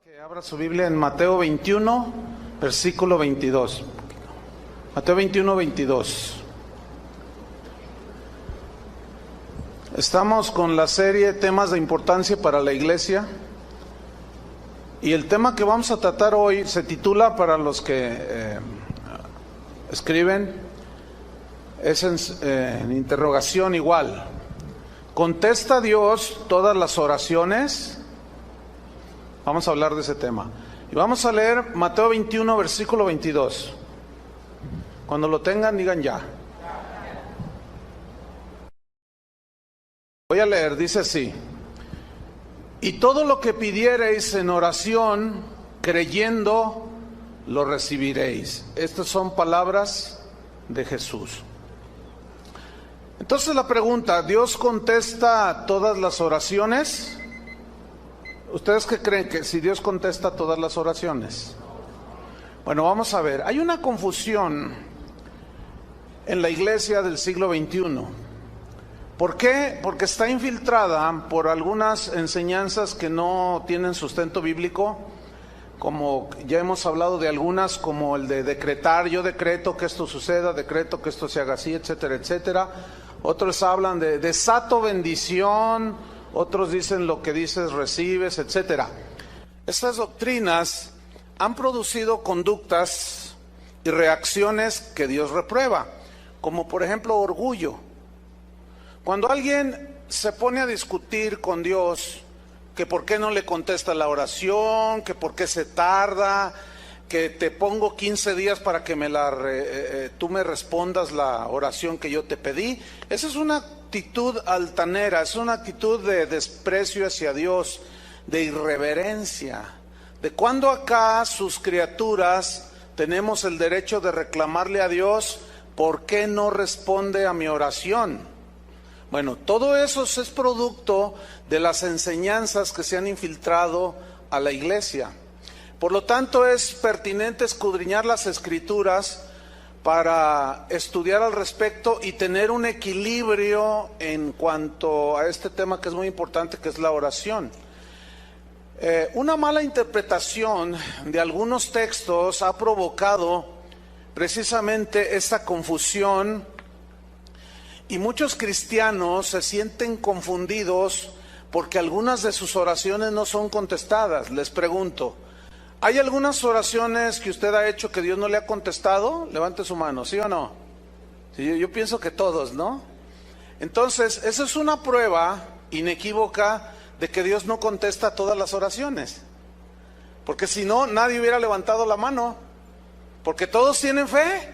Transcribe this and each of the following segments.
Que abra su Biblia en Mateo 21, versículo 22. Mateo 21, 22. Estamos con la serie Temas de Importancia para la Iglesia. Y el tema que vamos a tratar hoy se titula, para los que escriben, es en interrogación igual. ¿Contesta Dios todas las oraciones? Vamos a hablar de ese tema. Y vamos a leer Mateo 21, versículo 22. Cuando lo tengan, digan ya. Voy a leer, dice así: y todo lo que pidiereis en oración, creyendo, lo recibiréis. Estas son palabras de Jesús. Entonces la pregunta, ¿Dios contesta todas las oraciones? ¿Ustedes qué creen, que si Dios contesta todas las oraciones? Bueno, vamos a ver. Hay una confusión en la iglesia del siglo XXI. ¿Por qué? Porque está infiltrada por algunas enseñanzas que no tienen sustento bíblico, como ya hemos hablado de algunas, como el de decretar, yo decreto que esto suceda, decreto que esto se haga así, etcétera, etcétera. Otros hablan de desato bendición, otros dicen lo que dices recibes, etcétera. Estas doctrinas han producido conductas y reacciones que Dios reprueba, como por ejemplo orgullo. Cuando alguien se pone a discutir con Dios, que por qué no le contesta la oración, que por qué se tarda, que te pongo 15 días para que tú me respondas la oración que yo te pedí, esa es una actitud altanera, es una actitud de desprecio hacia Dios, de irreverencia. ¿De cuándo acá sus criaturas tenemos el derecho de reclamarle a Dios por qué no responde a mi oración? Bueno, todo eso es producto de las enseñanzas que se han infiltrado a la iglesia. Por lo tanto, es pertinente escudriñar las Escrituras para estudiar al respecto y tener un equilibrio en cuanto a este tema que es muy importante, que es la oración. Una mala interpretación de algunos textos ha provocado precisamente esta confusión, y muchos cristianos se sienten confundidos porque algunas de sus oraciones no son contestadas. Les pregunto, ¿hay algunas oraciones que usted ha hecho que Dios no le ha contestado? Levante su mano, ¿sí o no? Sí, yo pienso que todos, ¿no? Entonces, esa es una prueba inequívoca de que Dios no contesta todas las oraciones. Porque si no, nadie hubiera levantado la mano. Porque todos tienen fe.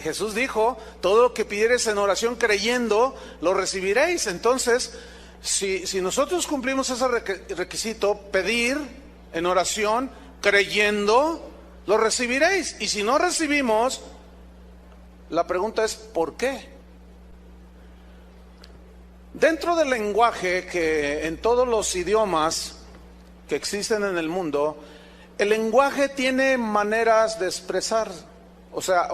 Jesús dijo, todo lo que pidieres en oración creyendo, lo recibiréis. Entonces, si nosotros cumplimos ese requisito, pedir en oración, creyendo, lo recibiréis. Y si no recibimos, la pregunta es, ¿por qué? Dentro del lenguaje, que en todos los idiomas que existen en el mundo, el lenguaje tiene maneras de expresar, o sea,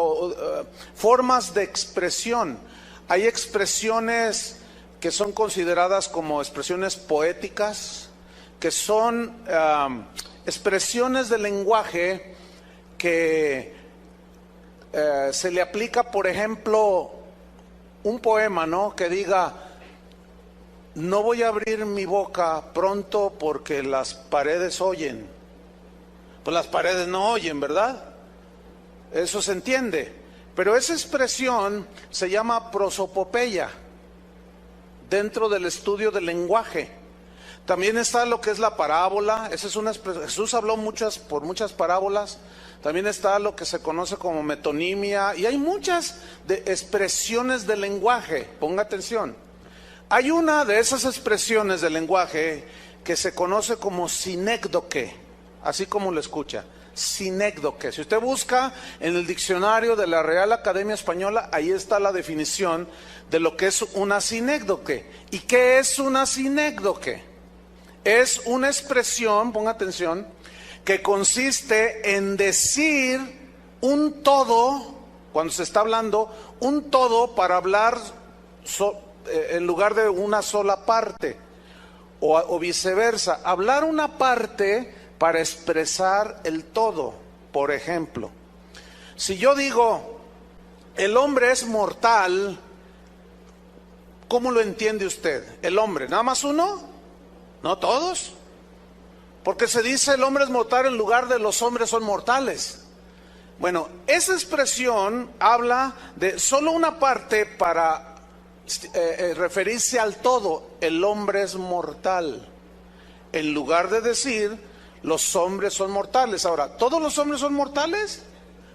formas de expresión. Hay expresiones que son consideradas como expresiones poéticas, que son expresiones del lenguaje que se le aplica, por ejemplo, un poema, ¿no? Que diga, no voy a abrir mi boca pronto porque las paredes oyen. Pues las paredes no oyen, ¿verdad? Eso se entiende. Pero esa expresión se llama prosopopeya dentro del estudio del lenguaje. También está lo que es la parábola. Esa es Jesús habló por muchas parábolas. También está lo que se conoce como metonimia. Y hay muchas expresiones del lenguaje. Ponga atención. Hay una de esas expresiones del lenguaje que se conoce como sinécdoque, así como lo escucha. Sinécdoque. Si usted busca en el diccionario de la Real Academia Española, ahí está la definición de lo que es una sinécdoque. ¿Y qué es una sinécdoque? Es una expresión, ponga atención, que consiste en decir un todo, cuando se está hablando, un todo para hablar en lugar de una sola parte. o viceversa, hablar una parte para expresar el todo. Por ejemplo, si yo digo, el hombre es mortal, ¿cómo lo entiende usted? ¿El hombre, nada más uno? ¿No todos? Porque se dice el hombre es mortal en lugar de los hombres son mortales. Bueno, esa expresión habla de solo una parte para referirse al todo. El hombre es mortal, en lugar de decir los hombres son mortales. Ahora, ¿todos los hombres son mortales?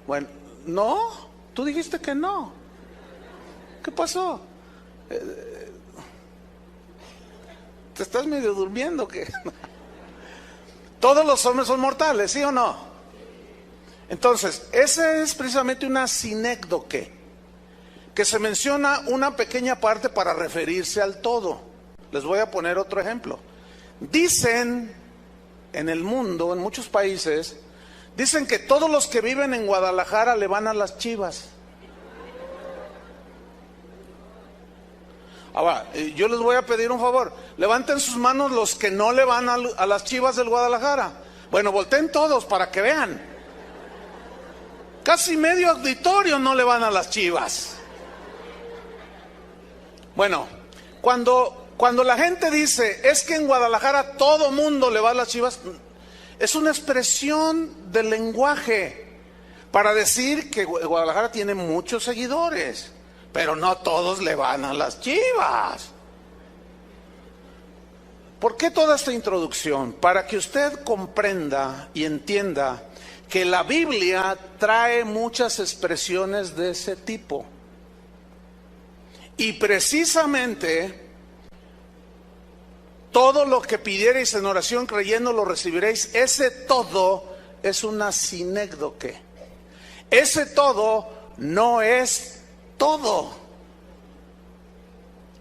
Bueno, no, tú dijiste que no. ¿Qué pasó? ¿Te estás medio durmiendo? ¿Qué? Todos los hombres son mortales, ¿sí o no? Entonces, esa es precisamente una sinécdoque, que se menciona una pequeña parte para referirse al todo. Les voy a poner otro ejemplo. Dicen en el mundo, en muchos países, dicen que todos los que viven en Guadalajara le van a las Chivas. Ahora, yo les voy a pedir un favor. Levanten sus manos los que no le van a las Chivas del Guadalajara. Bueno, volteen todos para que vean. Casi medio auditorio no le van a las Chivas. Bueno, cuando la gente dice, es que en Guadalajara todo mundo le va a las Chivas, es una expresión del lenguaje para decir que Guadalajara tiene muchos seguidores. Pero no todos le van a las Chivas. ¿Por qué toda esta introducción? Para que usted comprenda y entienda que la Biblia trae muchas expresiones de ese tipo. Y precisamente todo lo que pidierais en oración creyendo lo recibiréis. Ese todo es una sinécdoque. Ese todo no es todo.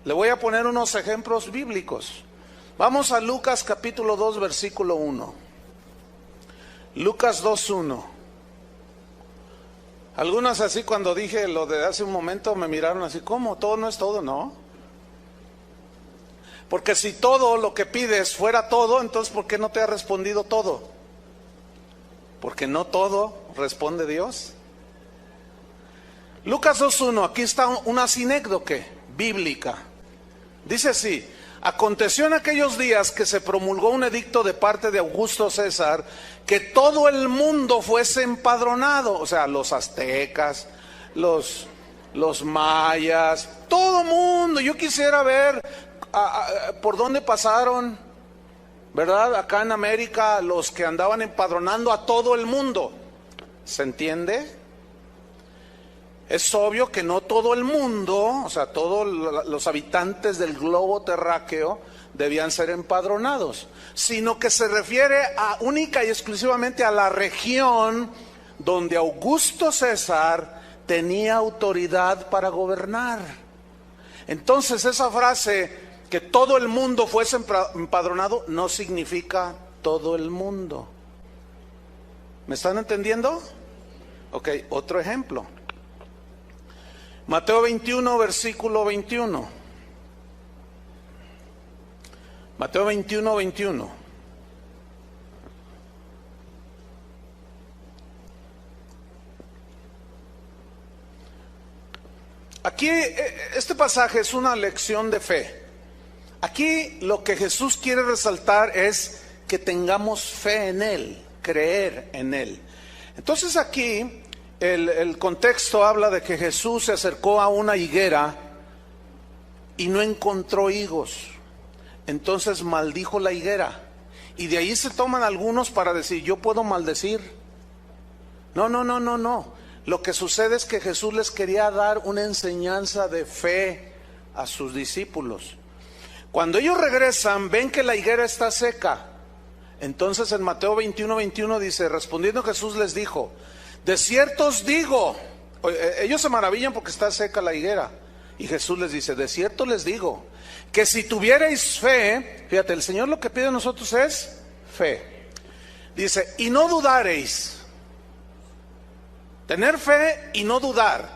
Le voy a poner unos ejemplos bíblicos. Vamos a Lucas capítulo 2 versículo 1. Lucas 2:1. Algunas así cuando dije lo de hace un momento me miraron así, ¿cómo? Todo no es todo, ¿no? Porque si todo lo que pides fuera todo, entonces ¿por qué no te ha respondido todo? Porque no todo responde Dios. Lucas 2:1, aquí está una sinécdoque bíblica. Dice así: aconteció en aquellos días que se promulgó un edicto de parte de Augusto César que todo el mundo fuese empadronado, o sea, los aztecas, los mayas, todo mundo. Yo quisiera ver por dónde pasaron, ¿verdad? Acá en América, los que andaban empadronando a todo el mundo. ¿Se entiende? Es obvio que no todo el mundo, o sea, todos los habitantes del globo terráqueo debían ser empadronados, sino que se refiere única y exclusivamente a la región donde Augusto César tenía autoridad para gobernar. Entonces esa frase, que todo el mundo fuese empadronado, no significa todo el mundo. ¿Me están entendiendo? Ok, otro ejemplo. Mateo 21, versículo 21. Mateo 21, 21. Aquí, este pasaje es una lección de fe. Aquí lo que Jesús quiere resaltar es que tengamos fe en Él, creer en Él. Entonces aquí el contexto habla de que Jesús se acercó a una higuera y no encontró higos. Entonces maldijo la higuera. Y de ahí se toman algunos para decir, yo puedo maldecir. No. Lo que sucede es que Jesús les quería dar una enseñanza de fe a sus discípulos. Cuando ellos regresan, ven que la higuera está seca. Entonces en Mateo 21, 21 dice, respondiendo Jesús les dijo, de cierto os digo, ellos se maravillan porque está seca la higuera, y Jesús les dice, de cierto les digo, que si tuvierais fe, fíjate, el Señor lo que pide a nosotros es fe. Dice, y no dudareis, tener fe y no dudar,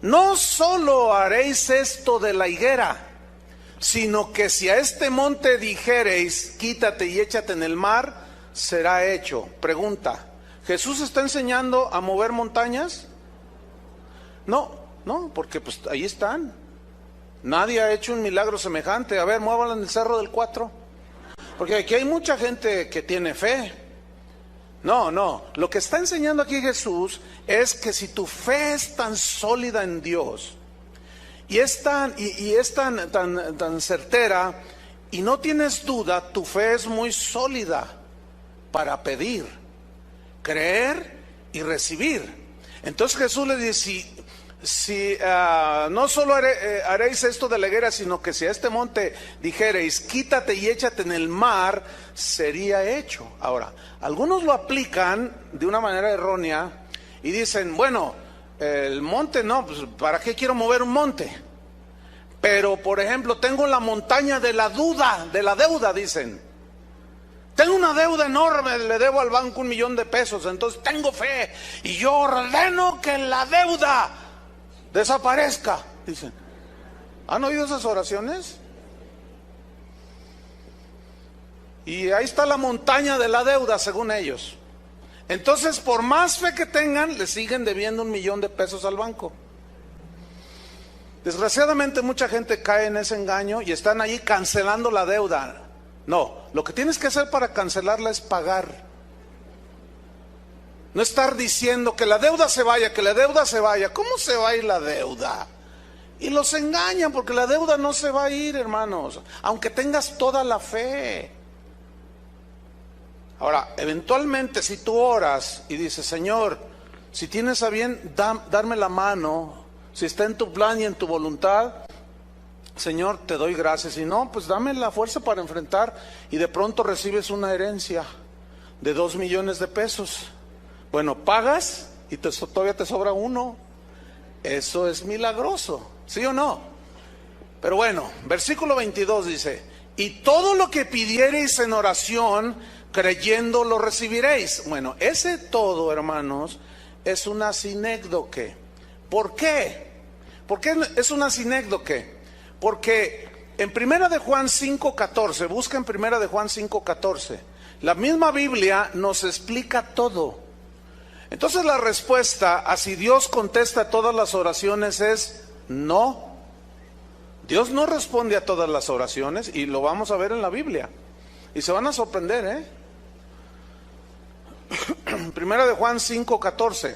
no solo haréis esto de la higuera, sino que si a este monte dijereis, quítate y échate en el mar, será hecho. Pregunta, ¿Jesús está enseñando a mover montañas? No, porque pues ahí están. Nadie ha hecho un milagro semejante. A ver, muévanlo en el Cerro del 4. Porque aquí hay mucha gente que tiene fe. No, lo que está enseñando aquí Jesús es que si tu fe es tan sólida en Dios y es tan certera y no tienes duda, tu fe es muy sólida para pedir, creer y recibir. Entonces Jesús le dice, si no solo haréis esto de la higuera, sino que si a este monte dijereis, quítate y échate en el mar, sería hecho. Ahora, algunos lo aplican de una manera errónea y dicen, bueno, el monte no, pues ¿para qué quiero mover un monte? Pero, por ejemplo, tengo la montaña de la deuda, dicen. Tengo una deuda enorme, le debo al banco 1 millón de pesos, entonces tengo fe y yo ordeno que la deuda desaparezca, dicen. ¿Han oído esas oraciones? Y ahí está la montaña de la deuda, según ellos. Entonces, por más fe que tengan, le siguen debiendo 1 millón de pesos al banco. Desgraciadamente mucha gente cae en ese engaño y están ahí cancelando la deuda. No, lo que tienes que hacer para cancelarla es pagar. No estar diciendo que la deuda se vaya, que la deuda se vaya. ¿Cómo se va a ir la deuda? Y los engañan porque la deuda no se va a ir, hermanos, aunque tengas toda la fe. Ahora, eventualmente si tú oras y dices, Señor, si tienes a bien darme la mano, si está en tu plan y en tu voluntad, Señor, te doy gracias. Si no, pues dame la fuerza para enfrentar. Y de pronto recibes una herencia de 2 millones de pesos. Bueno, pagas y todavía te sobra 1. Eso es milagroso, ¿sí o no? Pero bueno, versículo 22 dice, y todo lo que pidiereis en oración, creyendo lo recibiréis. Bueno, ese todo, hermanos, es una sinécdoque. ¿Por qué? ¿Por qué es una sinécdoque? Porque en 1 de Juan 5:14, busca en 1 de Juan 5:14, la misma Biblia nos explica todo. Entonces la respuesta a si Dios contesta todas las oraciones es no. Dios no responde a todas las oraciones y lo vamos a ver en la Biblia. Y se van a sorprender, ¿eh? 1 de Juan 5:14.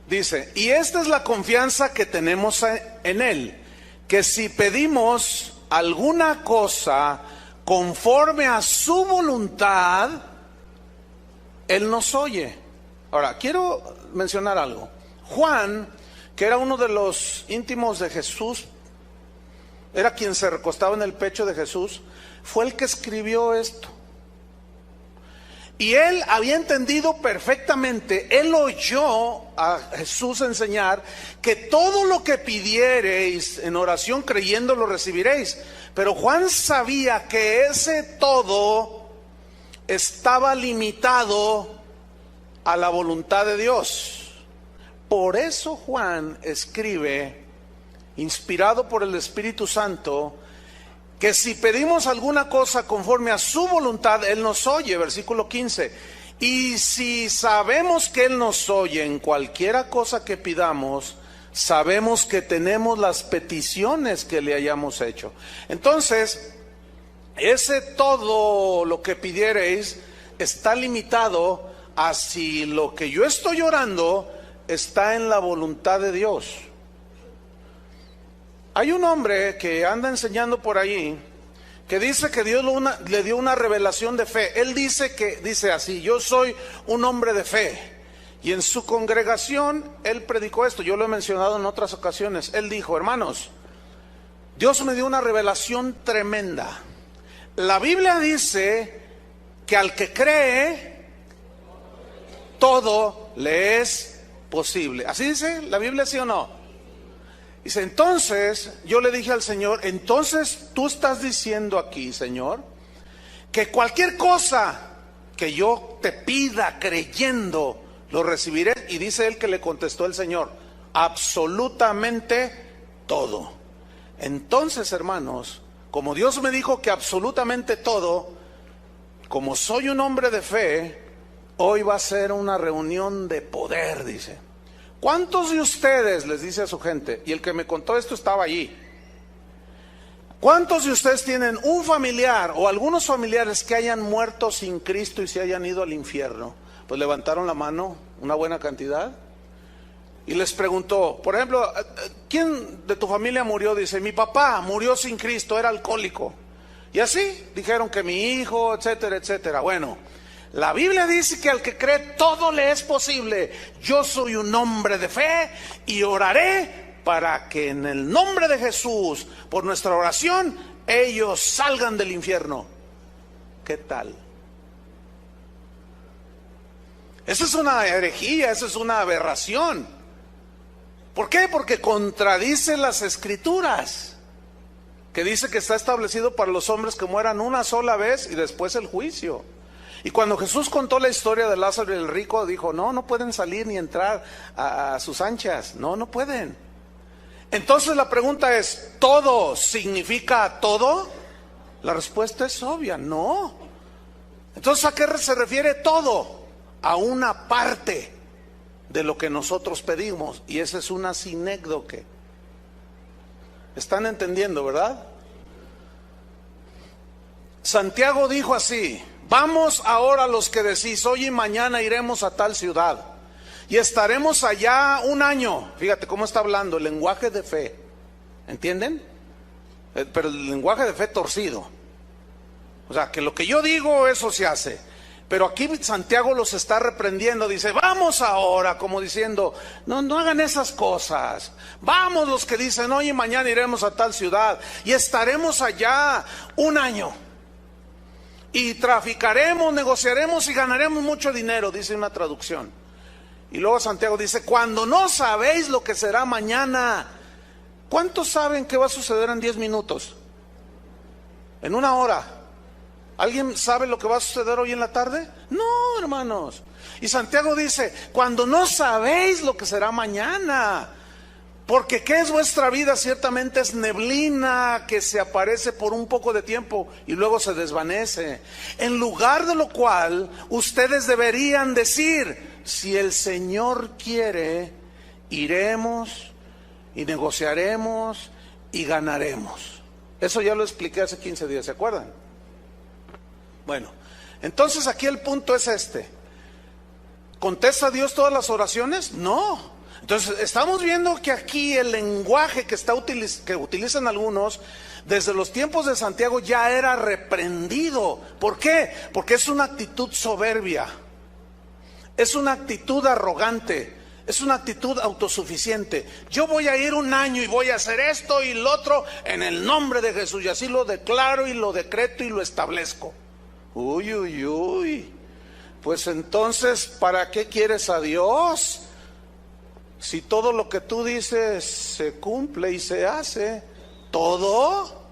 Dice, y esta es la confianza que tenemos en Él, que si pedimos alguna cosa conforme a su voluntad, Él nos oye. Ahora, quiero mencionar algo. Juan, que era uno de los íntimos de Jesús, era quien se recostaba en el pecho de Jesús, fue el que escribió esto. Y él había entendido perfectamente, él oyó a Jesús enseñar que todo lo que pidiereis en oración creyendo lo recibiréis. Pero Juan sabía que ese todo estaba limitado a la voluntad de Dios. Por eso Juan escribe, inspirado por el Espíritu Santo, que si pedimos alguna cosa conforme a su voluntad, Él nos oye, versículo 15. Y si sabemos que Él nos oye en cualquiera cosa que pidamos, sabemos que tenemos las peticiones que le hayamos hecho. Entonces, ese todo lo que pidiereis está limitado a si lo que yo estoy orando está en la voluntad de Dios. Hay un hombre que anda enseñando por ahí que dice que Dios le dio una revelación de fe. Él dice así, yo soy un hombre de fe. Y en su congregación él predicó esto, yo lo he mencionado en otras ocasiones. Él dijo, hermanos, Dios me dio una revelación tremenda. La Biblia dice que al que cree, todo le es posible. ¿Así dice la Biblia, sí o no? Dice, entonces, yo le dije al Señor, entonces tú estás diciendo aquí, Señor, que cualquier cosa que yo te pida creyendo, lo recibiré. Y dice él que le contestó el Señor, absolutamente todo. Entonces, hermanos, como Dios me dijo que absolutamente todo, como soy un hombre de fe, hoy va a ser una reunión de poder, dice. ¿Cuántos de ustedes, les dice a su gente, y el que me contó esto estaba allí, cuántos de ustedes tienen un familiar o algunos familiares que hayan muerto sin Cristo y se hayan ido al infierno? Pues levantaron la mano, una buena cantidad. Y les preguntó, por ejemplo, ¿quién de tu familia murió? Dice, mi papá murió sin Cristo, era alcohólico. Y así dijeron que mi hijo, etcétera, etcétera. Bueno, la Biblia dice que al que cree todo le es posible. Yo soy un hombre de fe y oraré para que en el nombre de Jesús, por nuestra oración, ellos salgan del infierno. ¿Qué tal? Esa es una herejía, esa es una aberración. ¿Por qué? Porque contradice las Escrituras, que dice que está establecido para los hombres que mueran una sola vez y después el juicio. Y cuando Jesús contó la historia de Lázaro y el rico, dijo, no pueden salir ni entrar a sus anchas, no pueden. Entonces la pregunta es, ¿todo significa todo? La respuesta es obvia, no. Entonces, ¿a qué se refiere todo? A una parte de lo que nosotros pedimos, y esa es una sinécdoque. ¿Están entendiendo, verdad? Santiago dijo así, vamos ahora los que decís, hoy y mañana iremos a tal ciudad, y estaremos allá un año. Fíjate cómo está hablando, el lenguaje de fe, ¿entienden? Pero el lenguaje de fe torcido. O sea, que lo que yo digo, eso se hace. Pero aquí Santiago los está reprendiendo, dice, vamos ahora, como diciendo, no hagan esas cosas. Vamos los que dicen, hoy y mañana iremos a tal ciudad y estaremos allá un año. Y traficaremos, negociaremos y ganaremos mucho dinero, dice una traducción. Y luego Santiago dice, cuando no sabéis lo que será mañana. ¿Cuántos saben qué va a suceder en 10 minutos? En una hora. ¿Alguien sabe lo que va a suceder hoy en la tarde? No, hermanos. Y Santiago dice, cuando no sabéis lo que será mañana, porque ¿qué es vuestra vida? Ciertamente es neblina que se aparece por un poco de tiempo y luego se desvanece. En lugar de lo cual, ustedes deberían decir, si el Señor quiere, iremos y negociaremos y ganaremos. Eso ya lo expliqué hace 15 días, ¿se acuerdan? Bueno, entonces aquí el punto es este. ¿Contesta Dios todas las oraciones? No. Entonces estamos viendo que aquí el lenguaje que utilizan algunos desde los tiempos de Santiago ya era reprendido. ¿Por qué? Porque es una actitud soberbia, es una actitud arrogante, es una actitud autosuficiente. Yo voy a ir un año y voy a hacer esto y lo otro en el nombre de Jesús, y así lo declaro y lo decreto y lo establezco. Uy, pues entonces, ¿para qué quieres a Dios? Si todo lo que tú dices se cumple y se hace, ¿todo?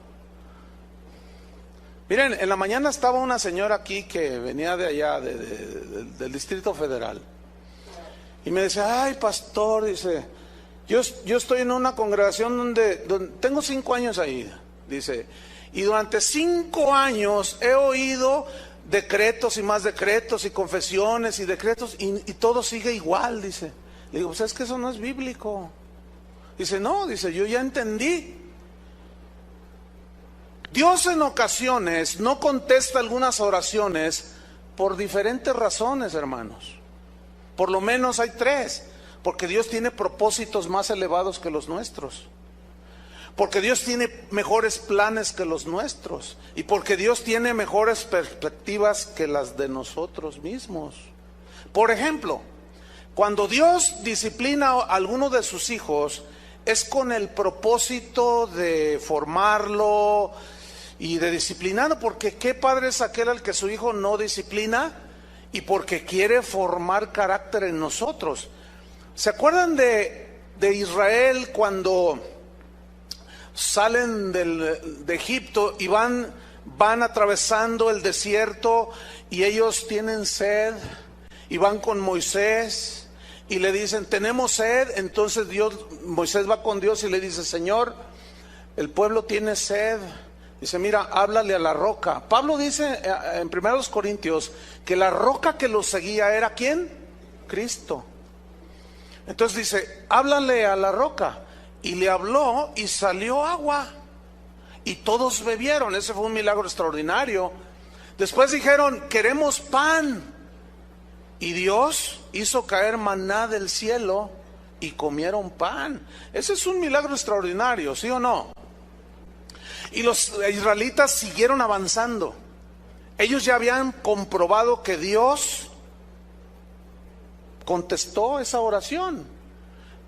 Miren, en la mañana estaba una señora aquí que venía de allá, del Distrito Federal, y me decía, ay pastor, dice, yo estoy en una congregación donde tengo 5 años ahí, dice, y durante 5 años he oído decretos y más decretos y confesiones y decretos y todo sigue igual, dice. Le digo, pues es que eso no es bíblico. Dice, no, dice, yo ya entendí. Dios en ocasiones no contesta algunas oraciones por diferentes razones, hermanos. Por lo menos hay 3. Porque Dios tiene propósitos más elevados que los nuestros. Porque Dios tiene mejores planes que los nuestros. Y porque Dios tiene mejores perspectivas que las de nosotros mismos. Por ejemplo, cuando Dios disciplina a alguno de sus hijos, es con el propósito de formarlo y de disciplinarlo. Porque ¿qué padre es aquel al que su hijo no disciplina? Y porque quiere formar carácter en nosotros. ¿Se acuerdan de Israel cuando salen de Egipto y van atravesando el desierto y ellos tienen sed y van con Moisés y le dicen, tenemos sed. Entonces Moisés va con Dios y le dice, Señor, el pueblo tiene sed. Dice, mira, háblale a la roca. Pablo dice en 1 Corintios que la roca que los seguía era ¿quién? Cristo. Entonces dice, háblale a la roca. Y le habló y salió agua. Y todos bebieron. Ese fue un milagro extraordinario. Después dijeron, queremos pan. Y Dios hizo caer maná del cielo y comieron pan. Ese es un milagro extraordinario, ¿sí o no? Y los israelitas siguieron avanzando. Ellos ya habían comprobado que Dios contestó esa oración.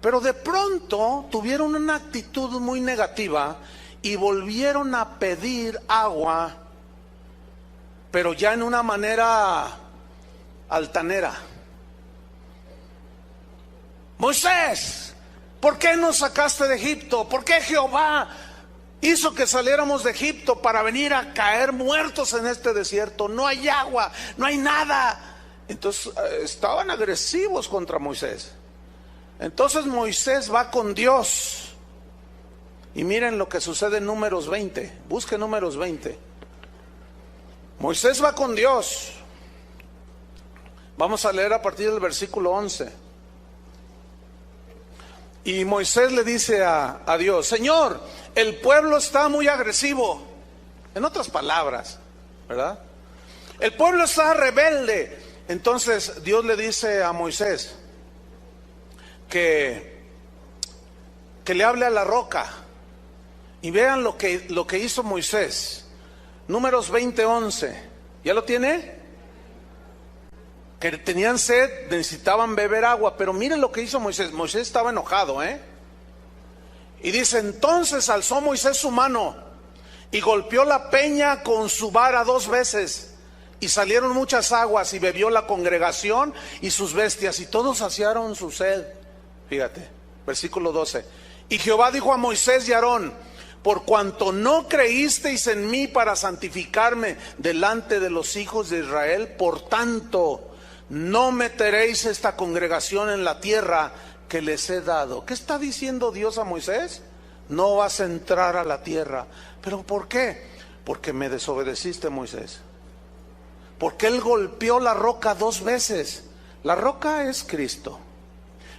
Pero de pronto tuvieron una actitud muy negativa y volvieron a pedir agua, pero ya en una manera altanera. Moisés, ¿por qué nos sacaste de Egipto? ¿Por qué Jehová hizo que saliéramos de Egipto para venir a caer muertos en este desierto? No hay agua, no hay nada. Entonces estaban agresivos contra Moisés. Entonces Moisés va con Dios. Y miren lo que sucede en Números 20. Busque Números 20. Moisés va con Dios. Vamos a leer a partir del versículo 11. Y Moisés le dice a Dios, Señor, el pueblo está muy agresivo. En otras palabras, ¿verdad? El pueblo está rebelde. Entonces Dios le dice a Moisés que le hable a la roca. Y vean lo que hizo Moisés. Números 20:11. ¿Ya lo tiene? Que tenían sed, necesitaban beber agua. Pero miren lo que hizo Moisés. Moisés estaba enojado, Y dice, entonces alzó Moisés su mano y golpeó la peña con su vara 2 veces. Y salieron muchas aguas y bebió la congregación y sus bestias. Y todos saciaron su sed. Fíjate, versículo 12. Y Jehová dijo a Moisés y a Aarón, por cuanto no creísteis en mí para santificarme delante de los hijos de Israel, por tanto no meteréis esta congregación en la tierra que les he dado. ¿Qué está diciendo Dios a Moisés? No vas a entrar a la tierra. ¿Pero por qué? Porque me desobedeciste, Moisés. Porque él golpeó la roca 2 veces. La roca es Cristo.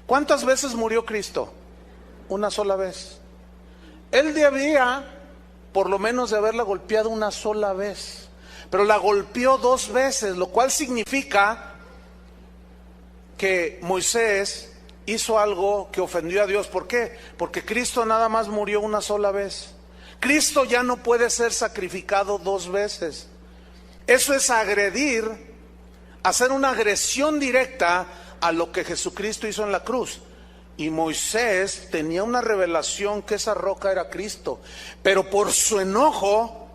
¿Cuántas veces murió Cristo? Una sola vez. Él debía por lo menos de haberla golpeado una sola vez, pero la golpeó 2 veces, lo cual significa que Moisés hizo algo que ofendió a Dios. ¿Por qué? Porque Cristo nada más murió una sola vez. Cristo ya no puede ser sacrificado 2 veces. Eso es agredir, hacer una agresión directa a lo que Jesucristo hizo en la cruz. Y Moisés tenía una revelación que esa roca era Cristo, pero por su enojo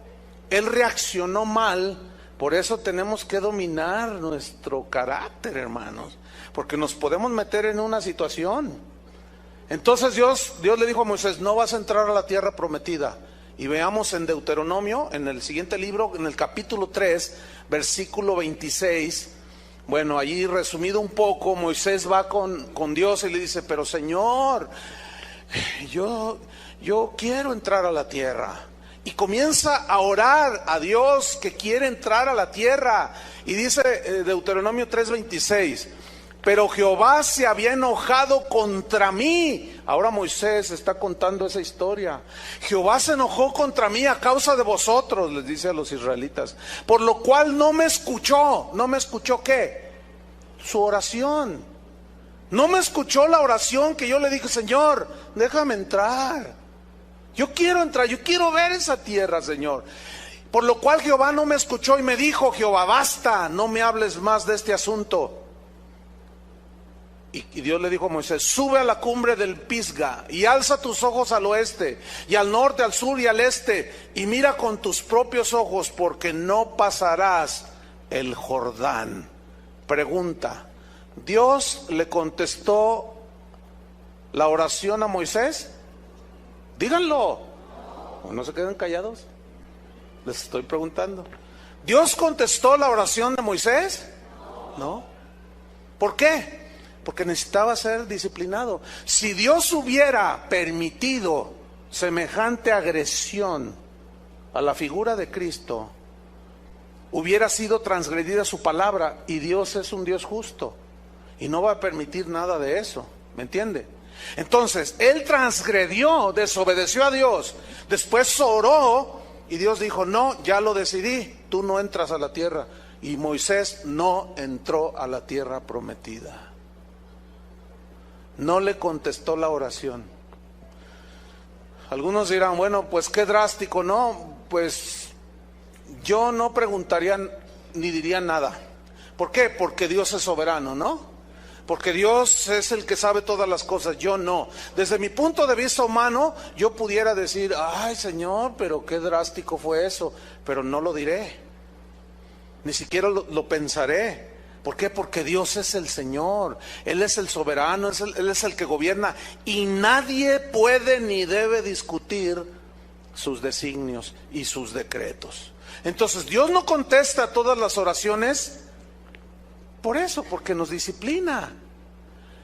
él reaccionó mal. Por eso tenemos que dominar nuestro carácter, hermanos, porque nos podemos meter en una situación. Entonces Dios le dijo a Moisés, no vas a entrar a la tierra prometida. Y veamos en Deuteronomio, en el siguiente libro, en el capítulo 3, versículo 26. Bueno, allí resumido un poco, Moisés va con Dios y le dice, pero Señor, yo quiero entrar a la tierra. Y comienza a orar a Dios que quiere entrar a la tierra. Y dice Deuteronomio 3:26, pero Jehová se había enojado contra mí. Ahora Moisés está contando esa historia. Jehová se enojó contra mí a causa de vosotros, les dice a los israelitas, por lo cual no me escuchó. ¿No me escuchó qué? Su oración. No me escuchó la oración que yo le dije, Señor, déjame entrar. Yo quiero entrar, yo quiero ver esa tierra, Señor. Por lo cual Jehová no me escuchó y me dijo, Jehová, basta, no me hables más de este asunto. Y Dios le dijo a Moisés, sube a la cumbre del Pisga y alza tus ojos al oeste y al norte, al sur y al este y mira con tus propios ojos, porque no pasarás el Jordán. Pregunta, ¿Dios le contestó la oración a Moisés? Díganlo, no se queden callados, les estoy preguntando. ¿Dios contestó la oración de Moisés? No. ¿Por qué? Porque necesitaba ser disciplinado. Si Dios hubiera permitido semejante agresión a la figura de Cristo, hubiera sido transgredida su palabra, y Dios es un Dios justo y no va a permitir nada de eso, ¿me entiende? Entonces, él transgredió, desobedeció a Dios, después oró y Dios dijo: no, ya lo decidí, tú no entras a la tierra. Y Moisés no entró a la tierra prometida. No le contestó la oración. Algunos dirán: bueno, pues qué drástico. No, pues yo no preguntaría ni diría nada. ¿Por qué? Porque Dios es soberano, ¿no? Porque Dios es el que sabe todas las cosas, yo no. Desde mi punto de vista humano, yo pudiera decir: ay, Señor, pero qué drástico fue eso. Pero no lo diré, ni siquiera lo pensaré. ¿Por qué? Porque Dios es el Señor, Él es el soberano, Él es el que gobierna, y nadie puede ni debe discutir sus designios y sus decretos. Entonces, Dios no contesta todas las oraciones por eso, porque nos disciplina.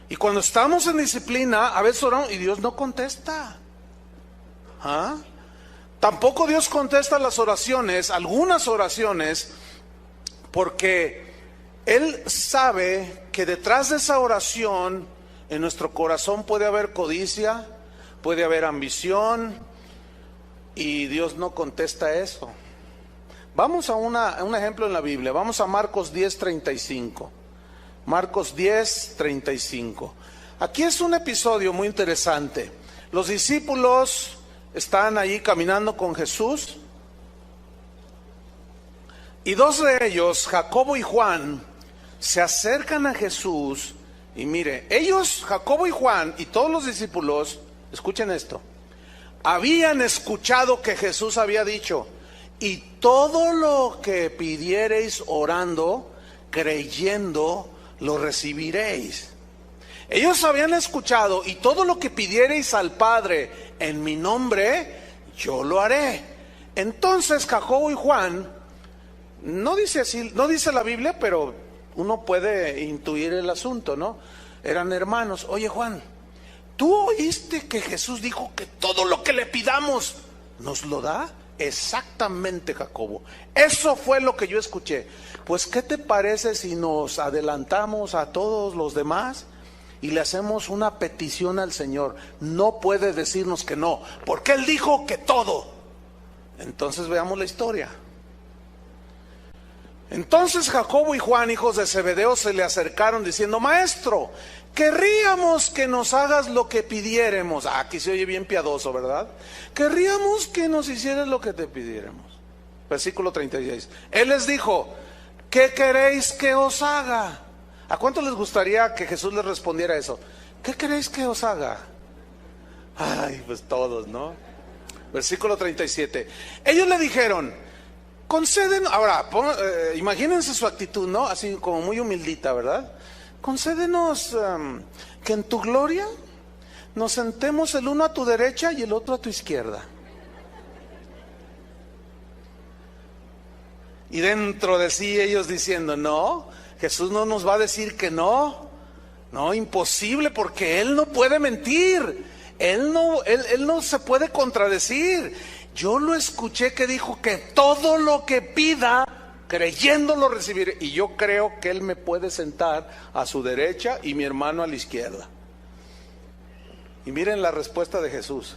Y cuando estamos en disciplina, a veces oramos y Dios no contesta. ¿Ah? Tampoco Dios contesta las oraciones, algunas oraciones, porque Él sabe que detrás de esa oración en nuestro corazón puede haber codicia, puede haber ambición, y Dios no contesta eso. Vamos a un ejemplo en la Biblia. Vamos a Marcos 10:35. Marcos 10:35. Aquí es un episodio muy interesante. Los discípulos están ahí caminando con Jesús, y dos de ellos, Jacobo y Juan, se acercan a Jesús. Y mire, ellos, Jacobo y Juan y todos los discípulos, escuchen esto, habían escuchado que Jesús había dicho: y todo lo que pidiereis orando, creyendo, lo recibiréis. Ellos habían escuchado: y todo lo que pidiereis al Padre en mi nombre, yo lo haré. Entonces Jacobo y Juan, no dice así, no dice la Biblia, pero uno puede intuir el asunto, ¿no? Eran hermanos. Oye, Juan, ¿tú oíste que Jesús dijo que todo lo que le pidamos nos lo da? Exactamente, Jacobo, eso fue lo que yo escuché. Pues ¿qué te parece si nos adelantamos a todos los demás y le hacemos una petición al Señor? No puede decirnos que no, porque Él dijo que todo. Entonces veamos la historia. Entonces Jacobo y Juan, hijos de Zebedeo, se le acercaron diciendo: Maestro, querríamos que nos hagas lo que pidiéremos. Aquí se oye bien piadoso, ¿verdad? Querríamos que nos hicieras lo que te pidiéramos. Versículo 36. Él les dijo: ¿qué queréis que os haga? ¿A cuánto les gustaría que Jesús les respondiera eso? ¿Qué queréis que os haga? Ay, pues todos, ¿no? Versículo 37. Ellos le dijeron: concédenos, ahora, imagínense su actitud, ¿no? Así como muy humildita, ¿verdad? Concédenos que en tu gloria nos sentemos el uno a tu derecha y el otro a tu izquierda. Y dentro de sí ellos diciendo: no, Jesús no nos va a decir que no. No, imposible, porque Él no puede mentir. Él no se puede contradecir. Yo lo escuché que dijo que todo lo que pida, creyendo lo recibiré. Y yo creo que Él me puede sentar a su derecha y mi hermano a la izquierda. Y miren la respuesta de Jesús.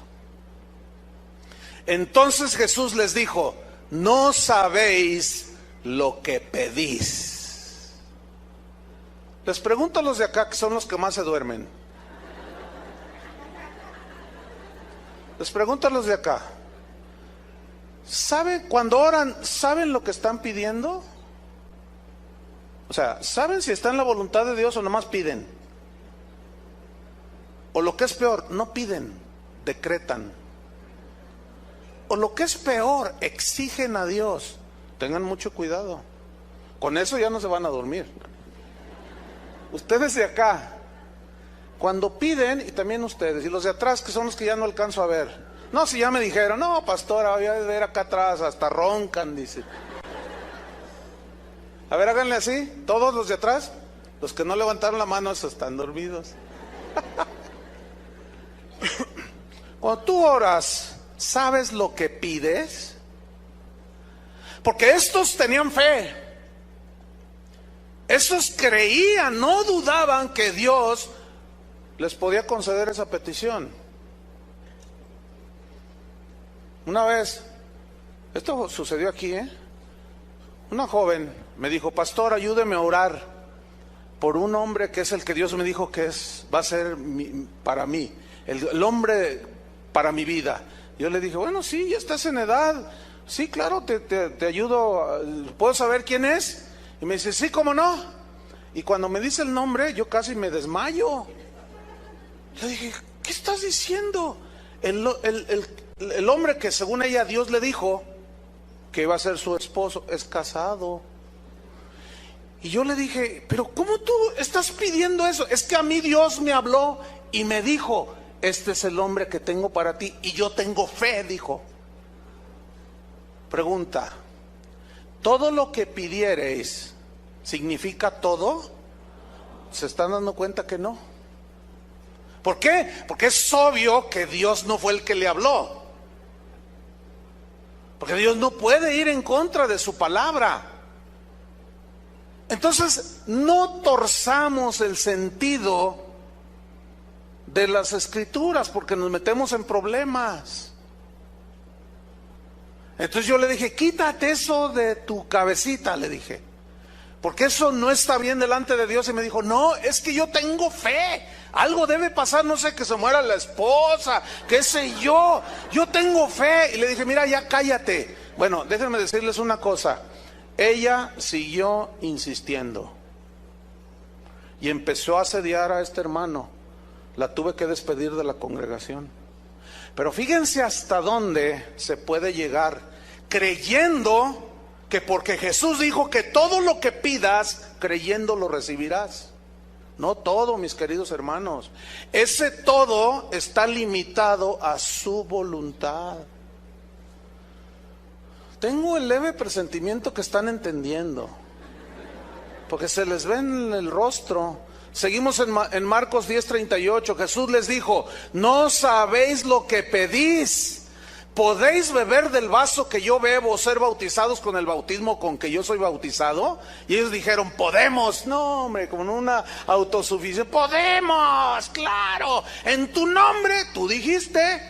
Entonces Jesús les dijo: no sabéis lo que pedís. Les pregunto a los de acá, que son los que más se duermen. Les pregunto a los de acá: ¿saben, cuando oran, saben lo que están pidiendo? O sea, ¿saben si está en la voluntad de Dios o nomás piden? O lo que es peor, no piden, decretan. O lo que es peor, exigen a Dios. Tengan mucho cuidado. Con eso ya no se van a dormir. Ustedes de acá, cuando piden, y también ustedes, y los de atrás, que son los que ya no alcanzo a ver. No, si ya me dijeron: no, pastora, voy a ver acá atrás, hasta roncan, dice. A ver, háganle así, todos los de atrás. Los que no levantaron la mano esos están dormidos. Cuando tú oras, ¿sabes lo que pides? Porque estos tenían fe. Estos creían, no dudaban que Dios les podía conceder esa petición. Una vez, esto sucedió aquí, una joven me dijo: pastor, ayúdeme a orar por un hombre que es el que Dios me dijo que va a ser para mí, el hombre para mi vida. Yo le dije: bueno, sí, ya estás en edad, sí, claro, te ayudo, ¿puedo saber quién es? Y me dice: sí, ¿cómo no? Y cuando me dice el nombre, yo casi me desmayo. Le dije: ¿qué estás diciendo? El hombre que según ella Dios le dijo que iba a ser su esposo es casado. Y yo le dije: pero ¿cómo tú estás pidiendo eso? Es que a mí Dios me habló y me dijo: este es el hombre que tengo para ti, y yo tengo fe, dijo. Pregunta: ¿todo lo que pidiereis significa todo? ¿Se están dando cuenta que no? ¿Por qué? Porque es obvio que Dios no fue el que le habló. Porque Dios no puede ir en contra de su palabra. Entonces, no torzamos el sentido de las escrituras, porque nos metemos en problemas. Entonces yo le dije: quítate eso de tu cabecita, le dije, porque eso no está bien delante de Dios. Y me dijo: no, es que yo tengo fe, algo debe pasar, no sé, que se muera la esposa, qué sé yo tengo fe. Y le dije: mira, ya cállate. Bueno, déjenme decirles una cosa. Ella siguió insistiendo y empezó a asediar a este hermano. La tuve que despedir de la congregación. Pero fíjense hasta dónde se puede llegar, creyendo que porque Jesús dijo que todo lo que pidas, creyendo lo recibirás. No todo, mis queridos hermanos. Ese todo está limitado a su voluntad. Tengo el leve presentimiento que están entendiendo, porque se les ve en el rostro. Seguimos en Marcos 10:38. Jesús les dijo: no sabéis lo que pedís. ¿Podéis beber del vaso que yo bebo, o ser bautizados con el bautismo con que yo soy bautizado? Y ellos dijeron: podemos. No, hombre, como una autosuficiencia. Podemos, claro. En tu nombre, tú dijiste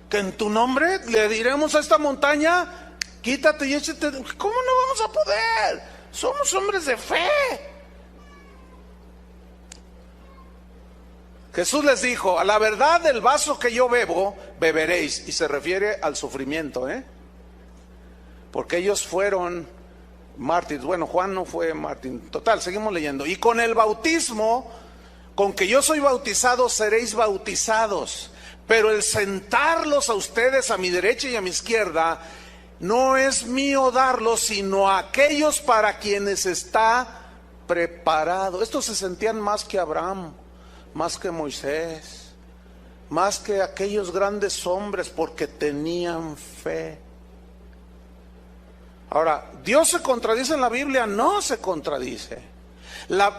que en tu nombre le diremos a esta montaña: quítate y échate. ¿Cómo no vamos a poder? Somos hombres de fe. Jesús les dijo: a la verdad del vaso que yo bebo, beberéis. Y se refiere al sufrimiento, porque ellos fueron mártires. Bueno, Juan no fue mártir. Total, seguimos leyendo. Y con el bautismo con que yo soy bautizado, seréis bautizados. Pero el sentarlos a ustedes a mi derecha y a mi izquierda, no es mío darlos, sino a aquellos para quienes está preparado. Estos se sentían más que Abraham, más que Moisés, más que aquellos grandes hombres, porque tenían fe. Ahora, ¿Dios se contradice en la Biblia? No se contradice.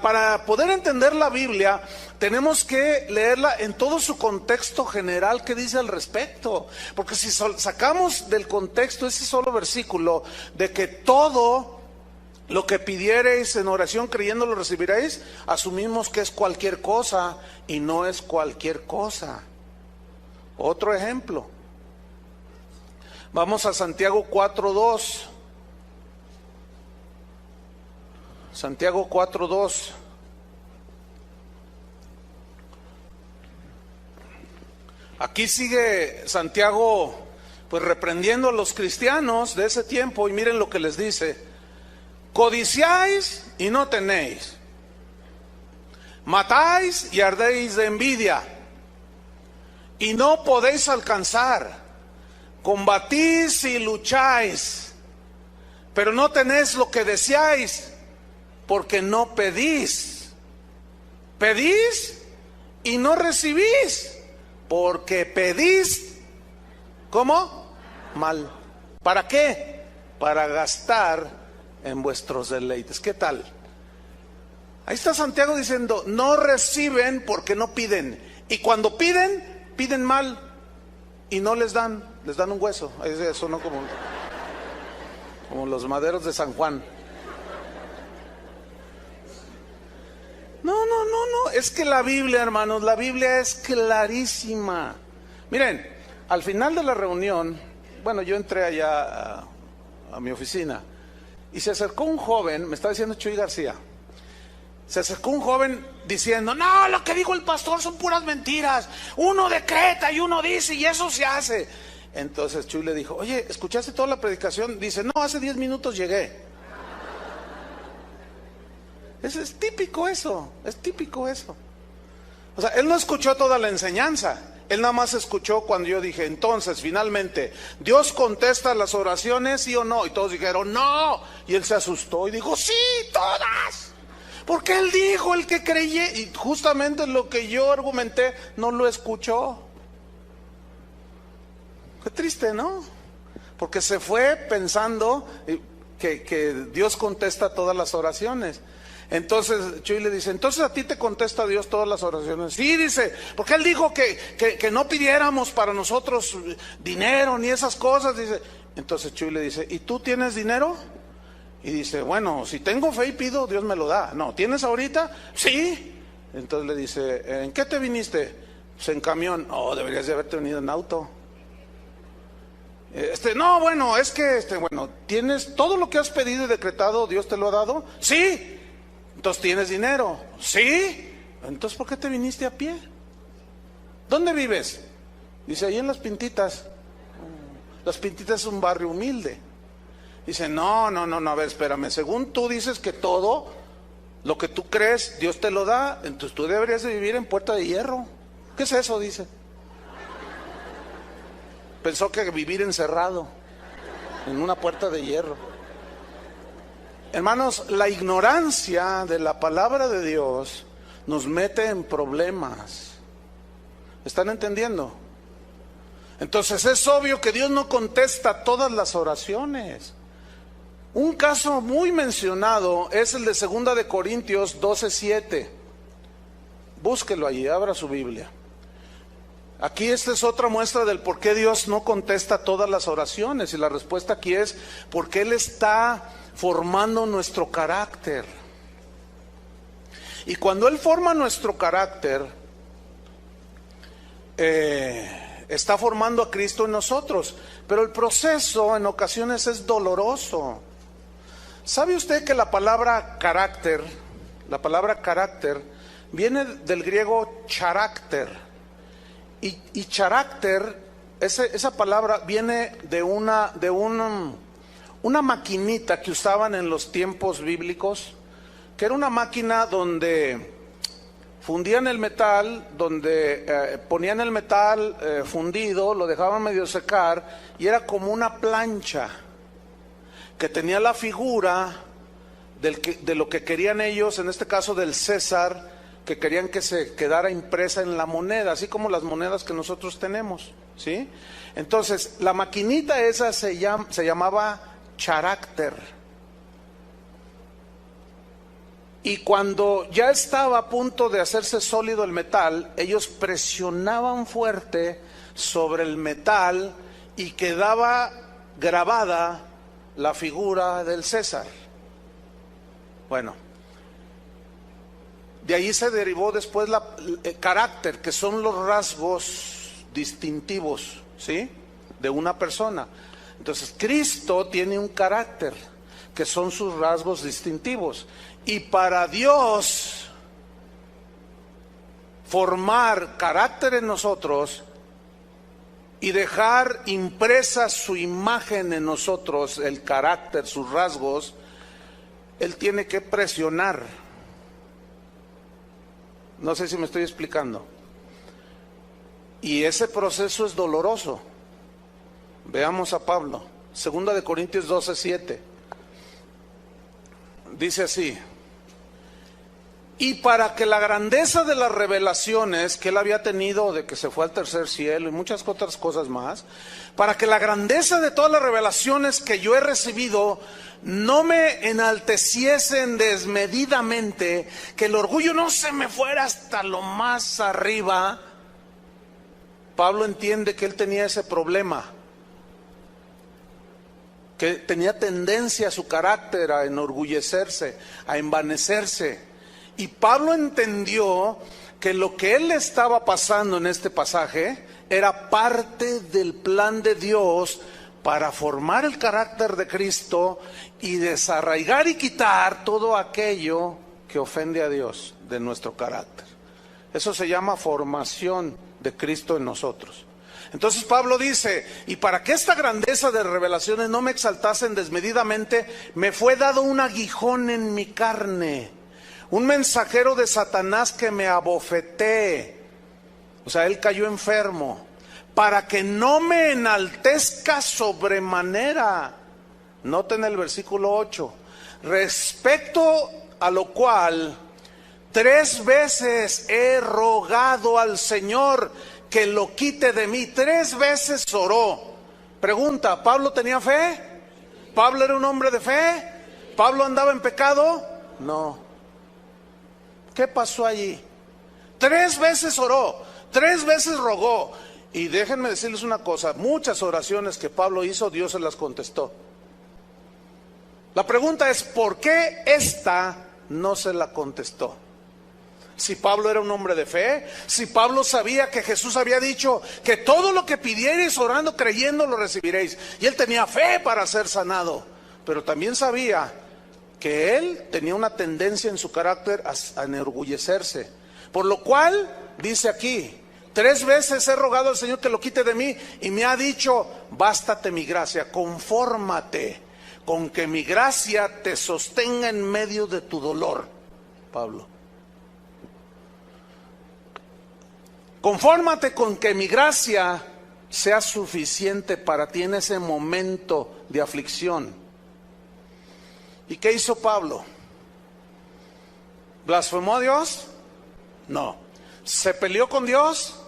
Para poder entender la Biblia, tenemos que leerla en todo su contexto general que dice al respecto. Porque si sacamos del contexto ese solo versículo de que todo lo que pidiereis en oración creyendo lo recibiréis, asumimos que es cualquier cosa, y no es cualquier cosa. Otro ejemplo. Vamos a Santiago 4:2. Santiago 4:2. Aquí sigue Santiago pues reprendiendo a los cristianos de ese tiempo, y miren lo que les dice: codiciáis y no tenéis, matáis y ardéis de envidia y no podéis alcanzar, combatís y lucháis, pero no tenéis lo que deseáis, porque no pedís. Pedís y no recibís, porque pedís, ¿cómo? Mal. ¿Para qué? Para gastar en vuestros deleites. ¿Qué tal? Ahí está Santiago diciendo, no reciben porque no piden. Y cuando piden, piden mal y no les dan un hueso. Eso no como los maderos de San Juan. No, es que la Biblia, hermanos, la Biblia es clarísima. Miren, al final de la reunión, bueno, yo entré allá a mi oficina y se acercó un joven, me está diciendo Chuy García, se acercó un joven diciendo, no, lo que dijo el pastor son puras mentiras, uno decreta y uno dice y eso se hace. Entonces Chuy le dijo, oye, ¿escuchaste toda la predicación? Dice, no, hace 10 minutos llegué. Es típico eso, es típico eso. O sea, él no escuchó toda la enseñanza, él nada más escuchó cuando yo dije, entonces, finalmente, ¿Dios contesta las oraciones, sí o no? Y todos dijeron, no. Y él se asustó y dijo, sí, todas. Porque él dijo, el que creyó, y justamente lo que yo argumenté, no lo escuchó. Qué triste, ¿no? Porque se fue pensando que Dios contesta todas las oraciones. Entonces Chuy le dice, entonces a ti te contesta Dios todas las oraciones. Sí, dice, porque él dijo que no pidiéramos para nosotros dinero ni esas cosas, dice. Entonces Chuy le dice, ¿y tú tienes dinero? Y dice, bueno, si tengo fe y pido, Dios me lo da. No, ¿tienes ahorita? Sí. Entonces le dice, ¿en qué te viniste? Pues en camión. Oh, deberías de haberte venido en auto. No, bueno, es que, bueno, ¿tienes todo lo que has pedido y decretado, Dios te lo ha dado? Sí. Entonces, ¿tienes dinero? Sí. Entonces, ¿por qué te viniste a pie? ¿Dónde vives? Dice, ahí en Las Pintitas. Las Pintitas es un barrio humilde. Dice, no, a ver, espérame. Según tú dices que todo lo que tú crees, Dios te lo da, entonces tú deberías de vivir en Puerta de Hierro. ¿Qué es eso? Dice. Pensó que vivir encerrado en una puerta de hierro. Hermanos, la ignorancia de la palabra de Dios nos mete en problemas. ¿Están entendiendo? Entonces es obvio que Dios no contesta todas las oraciones. Un caso muy mencionado es el de 2 de Corintios 12:7. Búsquelo allí, abra su Biblia. Aquí esta es otra muestra del por qué Dios no contesta todas las oraciones. Y la respuesta aquí es porque Él está formando nuestro carácter. Y cuando Él forma nuestro carácter, está formando a Cristo en nosotros. Pero el proceso en ocasiones es doloroso. ¿Sabe usted que la palabra carácter viene del griego charácter? Y carácter, esa palabra viene de una maquinita que usaban en los tiempos bíblicos, que era una máquina donde fundían el metal, donde ponían el metal fundido, lo dejaban medio secar, y era como una plancha que tenía la figura de lo que querían ellos, en este caso del César, que querían que se quedara impresa en la moneda, así como las monedas que nosotros tenemos, ¿sí? Entonces, la maquinita esa se llamaba carácter. Y cuando ya estaba a punto de hacerse sólido el metal, ellos presionaban fuerte sobre el metal y quedaba grabada la figura del César. Bueno, de ahí se derivó después el carácter, que son los rasgos distintivos, ¿sí?, de una persona. Entonces, Cristo tiene un carácter, que son sus rasgos distintivos. Y para Dios formar carácter en nosotros y dejar impresa su imagen en nosotros, el carácter, sus rasgos, Él tiene que presionar. No sé si me estoy explicando. Y ese proceso es doloroso. Veamos a Pablo, 2 de Corintios 12:7. Dice así: Y para que la grandeza de las revelaciones que él había tenido, de que se fue al tercer cielo y muchas otras cosas más, para que la grandeza de todas las revelaciones que yo he recibido no me enalteciesen desmedidamente, que el orgullo no se me fuera hasta lo más arriba. Pablo entiende que él tenía ese problema, que tenía tendencia a su carácter a enorgullecerse, a envanecerse. Y Pablo entendió que lo que él le estaba pasando en este pasaje era parte del plan de Dios para formar el carácter de Cristo y desarraigar y quitar todo aquello que ofende a Dios de nuestro carácter. Eso se llama formación de Cristo en nosotros. Entonces Pablo dice, y para que esta grandeza de revelaciones no me exaltasen desmedidamente, me fue dado un aguijón en mi carne, un mensajero de Satanás que me abofetee. O sea, él cayó enfermo, para que no me enaltezca sobremanera. Noten el versículo 8, respecto a lo cual 3 veces he rogado al Señor que lo quite de mí. 3 veces oró. Pregunta, ¿Pablo tenía fe? ¿Pablo era un hombre de fe? ¿Pablo andaba en pecado? No. ¿Qué pasó allí? 3 veces oró, 3 veces rogó. Y déjenme decirles una cosa, muchas oraciones que Pablo hizo, Dios se las contestó. La pregunta es, ¿por qué esta no se la contestó? Si Pablo era un hombre de fe, si Pablo sabía que Jesús había dicho que todo lo que pidierais orando, creyendo, lo recibiréis. Y él tenía fe para ser sanado, pero también sabía que él tenía una tendencia en su carácter a enorgullecerse. Por lo cual, dice aquí, 3 veces he rogado al Señor que lo quite de mí, y me ha dicho, bástate mi gracia, confórmate con que mi gracia te sostenga en medio de tu dolor. Pablo, confórmate con que mi gracia sea suficiente para ti en ese momento de aflicción. ¿Y qué hizo Pablo? ¿Blasfemó a Dios? No. ¿Se peleó con Dios?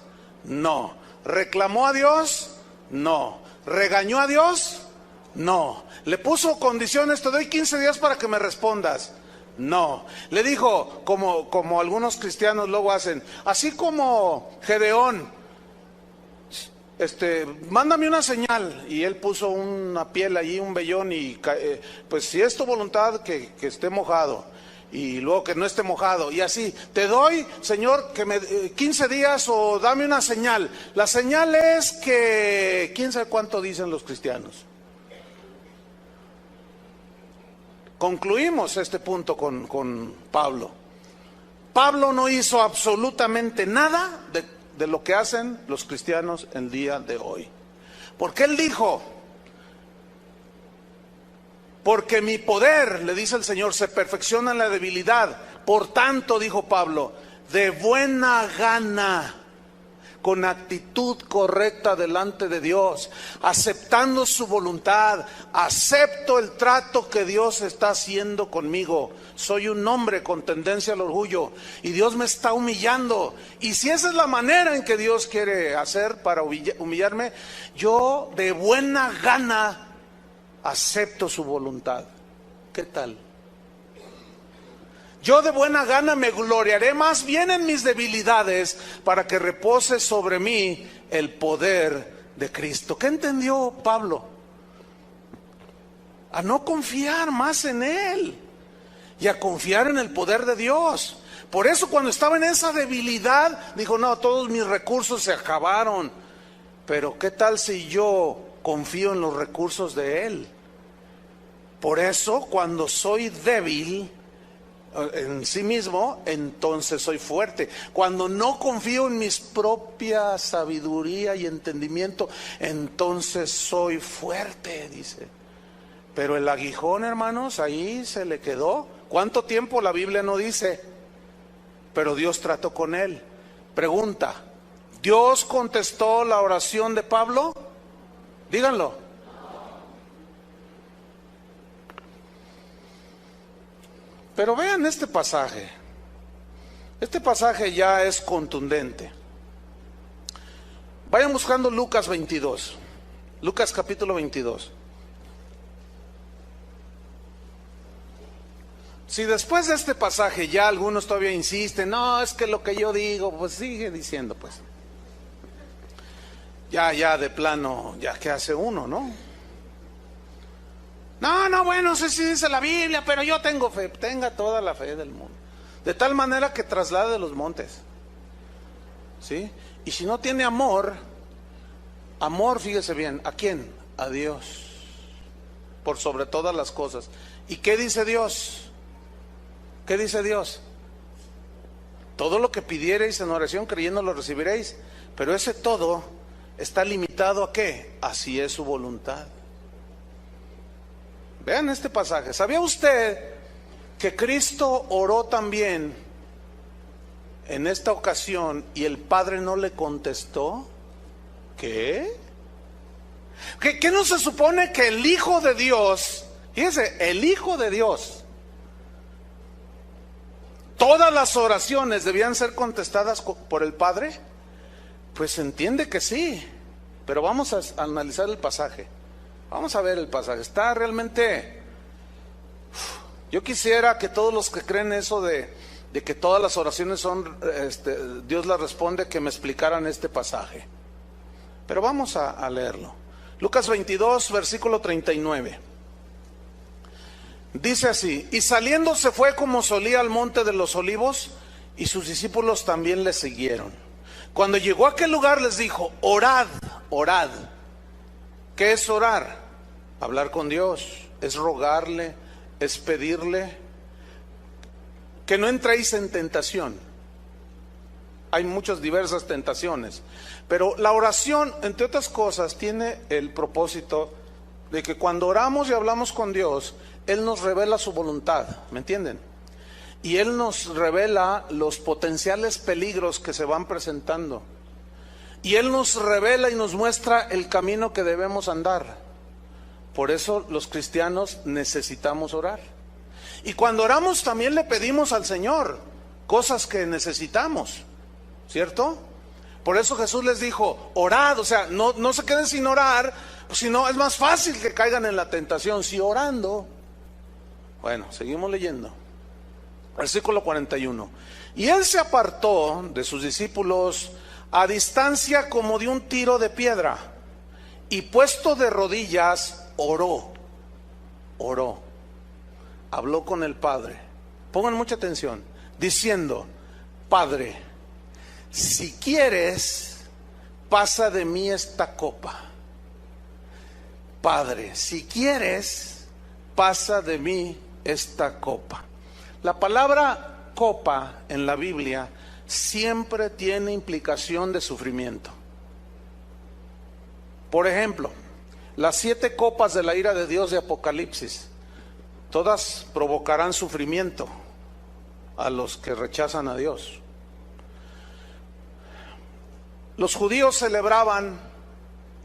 No. ¿Reclamó a Dios? No. ¿Regañó a Dios? No. ¿Le puso condiciones? Te doy 15 días para que me respondas. No. Le dijo, como algunos cristianos luego hacen, así como Gedeón, mándame una señal, y él puso una piel allí, un vellón, y pues si es tu voluntad que esté mojado, y luego que no esté mojado, y así, te doy, Señor, que me 15 días, o dame una señal. La señal es que, ¿quién sabe cuánto dicen los cristianos? Concluimos este punto con Pablo. Pablo no hizo absolutamente nada de lo que hacen los cristianos el día de hoy. Porque él dijo, porque mi poder, le dice el Señor, se perfecciona en la debilidad. Por tanto, dijo Pablo, de buena gana, con actitud correcta delante de Dios, aceptando su voluntad, acepto el trato que Dios está haciendo conmigo. Soy un hombre con tendencia al orgullo y Dios me está humillando, y si esa es la manera en que Dios quiere hacer para humillarme, yo de buena gana acepto su voluntad. ¿Qué tal? Yo de buena gana me gloriaré más bien en mis debilidades, para que repose sobre mí el poder de Cristo. ¿Qué entendió Pablo? A no confiar más en él y a confiar en el poder de Dios. Por eso cuando estaba en esa debilidad, dijo, no, todos mis recursos se acabaron. Pero ¿qué tal si yo confío en los recursos de él? Por eso cuando soy débil en sí mismo, entonces soy fuerte. Cuando no confío en mis propia sabiduría y entendimiento, entonces soy fuerte, dice. Pero el aguijón, hermanos, ahí se le quedó. ¿Cuánto tiempo? La Biblia no dice, pero Dios trató con él. Pregunta, ¿Dios contestó la oración de Pablo? Díganlo. Pero vean este pasaje. Este pasaje ya es contundente. Vayan buscando Lucas 22. Lucas capítulo 22. Si después de este pasaje ya algunos todavía insisten, no, es que lo que yo digo, pues sigue diciendo, pues. Ya de plano, ya ¿qué hace uno, no? No, bueno, sí dice la Biblia, pero yo tengo fe. Tenga toda la fe del mundo. De tal manera que traslade los montes. ¿Sí? Y si no tiene amor, fíjese bien, ¿a quién? A Dios. Por sobre todas las cosas. ¿Y qué dice Dios? ¿Qué dice Dios? Todo lo que pidiereis en oración creyendo lo recibiréis. Pero ese todo está limitado ¿a qué? Así es su voluntad. Vean este pasaje. ¿Sabía usted que Cristo oró también en esta ocasión y el Padre no le contestó? ¿Qué? ¿Qué no se supone que el Hijo de Dios, fíjense, el Hijo de Dios, todas las oraciones debían ser contestadas por el Padre? Pues se entiende que sí, pero vamos a analizar el pasaje. Vamos a ver el pasaje. Está realmente... Yo quisiera que todos los que creen eso de que todas las oraciones son, Dios las responde, que me explicaran este pasaje. Pero vamos a leerlo. Lucas 22, versículo 39. Dice así: y saliendo se fue como solía al monte de los olivos, y sus discípulos también le siguieron. Cuando llegó a aquel lugar les dijo: orad. ¿Qué es orar? Hablar con Dios, es rogarle, es pedirle que no entréis en tentación. Hay muchas diversas tentaciones, pero la oración, entre otras cosas, tiene el propósito de que cuando oramos y hablamos con Dios, Él nos revela su voluntad, ¿me entienden? Y Él nos revela los potenciales peligros que se van presentando. Y Él nos revela y nos muestra el camino que debemos andar. Por eso los cristianos necesitamos orar. Y cuando oramos también le pedimos al Señor cosas que necesitamos, ¿cierto? Por eso Jesús les dijo: orad, o sea, no se queden sin orar, si no es más fácil que caigan en la tentación. Si orando. Bueno, seguimos leyendo. Versículo 41. Y Él se apartó de sus discípulos a distancia como de un tiro de piedra, y puesto de rodillas oró. Habló con el Padre. Pongan mucha atención. Diciendo: Padre, si quieres, pasa de mí esta copa. Padre, si quieres, pasa de mí esta copa. La palabra copa en la Biblia siempre tiene implicación de sufrimiento. Por ejemplo, las 7 copas de la ira de Dios de Apocalipsis, todas provocarán sufrimiento a los que rechazan a Dios. Los judíos celebraban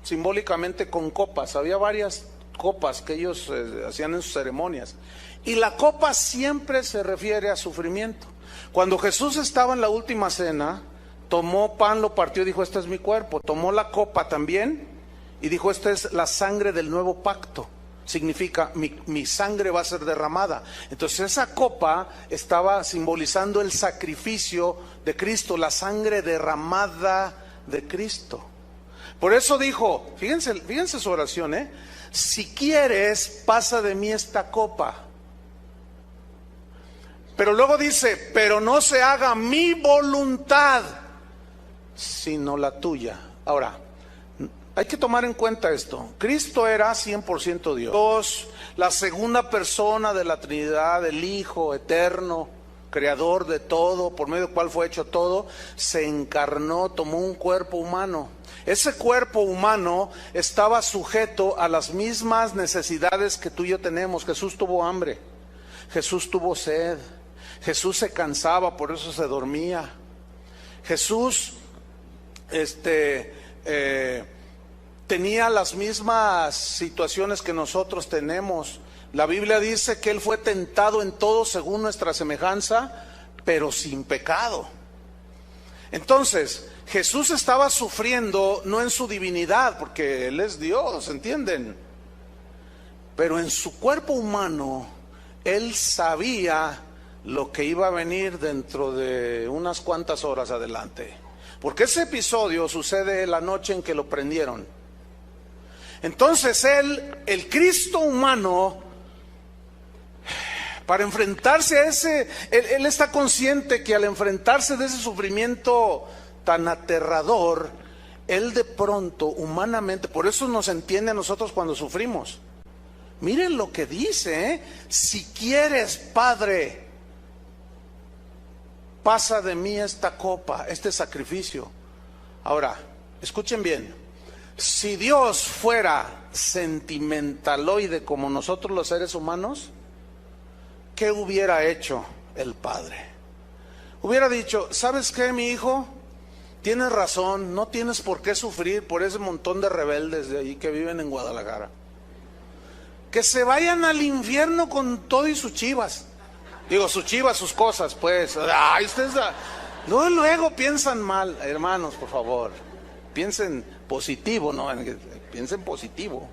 simbólicamente con copas. Había varias copas que ellos hacían en sus ceremonias. Y la copa siempre se refiere a sufrimiento. Cuando Jesús estaba en la última cena, tomó pan, lo partió y dijo: este es mi cuerpo. Tomó la copa también y dijo: esta es la sangre del nuevo pacto. Significa mi sangre va a ser derramada. Entonces esa copa estaba simbolizando el sacrificio de Cristo, la sangre derramada de Cristo. Por eso dijo, fíjense su oración, si quieres, pasa de mí esta copa. Pero luego dice: pero no se haga mi voluntad, sino la tuya. Ahora, hay que tomar en cuenta esto. Cristo era 100% Dios, la segunda persona de la Trinidad, el Hijo eterno, creador de todo, por medio del cual fue hecho todo. Se encarnó, tomó un cuerpo humano. Ese cuerpo humano estaba sujeto a las mismas necesidades que tú y yo tenemos. Jesús tuvo hambre, Jesús tuvo sed, Jesús se cansaba, por eso se dormía. Jesús tenía las mismas situaciones que nosotros tenemos. La Biblia dice que Él fue tentado en todo según nuestra semejanza, pero sin pecado. Entonces, Jesús estaba sufriendo no en su divinidad, porque Él es Dios, ¿entienden? Pero en su cuerpo humano, Él sabía lo que iba a venir dentro de unas cuantas horas adelante. Porque ese episodio sucede la noche en que lo prendieron. Entonces Él, el Cristo humano, para enfrentarse a ese, él está consciente que al enfrentarse de ese sufrimiento tan aterrador, Él de pronto, humanamente, por eso nos entiende a nosotros cuando sufrimos. Miren lo que dice, si quieres, Padre, pasa de mí esta copa, este sacrificio. Ahora, escuchen bien, si Dios fuera sentimentaloide como nosotros los seres humanos, ¿qué hubiera hecho el Padre? Hubiera dicho, ¿sabes qué, mi hijo? Tienes razón, no tienes por qué sufrir por ese montón de rebeldes de ahí que viven en Guadalajara. Que se vayan al infierno con todo y sus chivas. Digo, sus chivas, sus cosas, pues. Ay, ustedes luego piensan mal, hermanos, por favor. Piensen positivo, ¿no? Piensen positivo.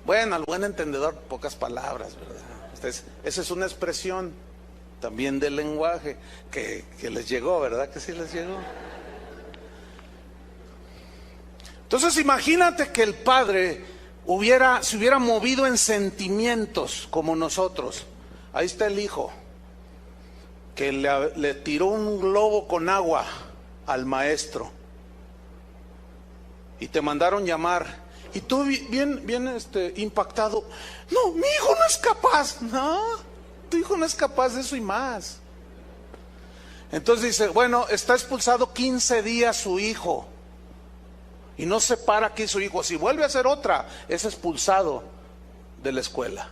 Bueno, al buen entendedor, pocas palabras, ¿verdad? Esa es una expresión también del lenguaje que les llegó, ¿verdad? Que sí les llegó. Entonces imagínate que el Padre se hubiera movido en sentimientos como nosotros. Ahí está el Hijo, que le tiró un globo con agua al maestro y te mandaron llamar. Y tú bien impactado, no, mi hijo no es capaz. No, tu hijo no es capaz de eso y más. Entonces dice, bueno, está expulsado 15 días su hijo. Y no se para aquí su hijo. Si vuelve a hacer otra, es expulsado de la escuela.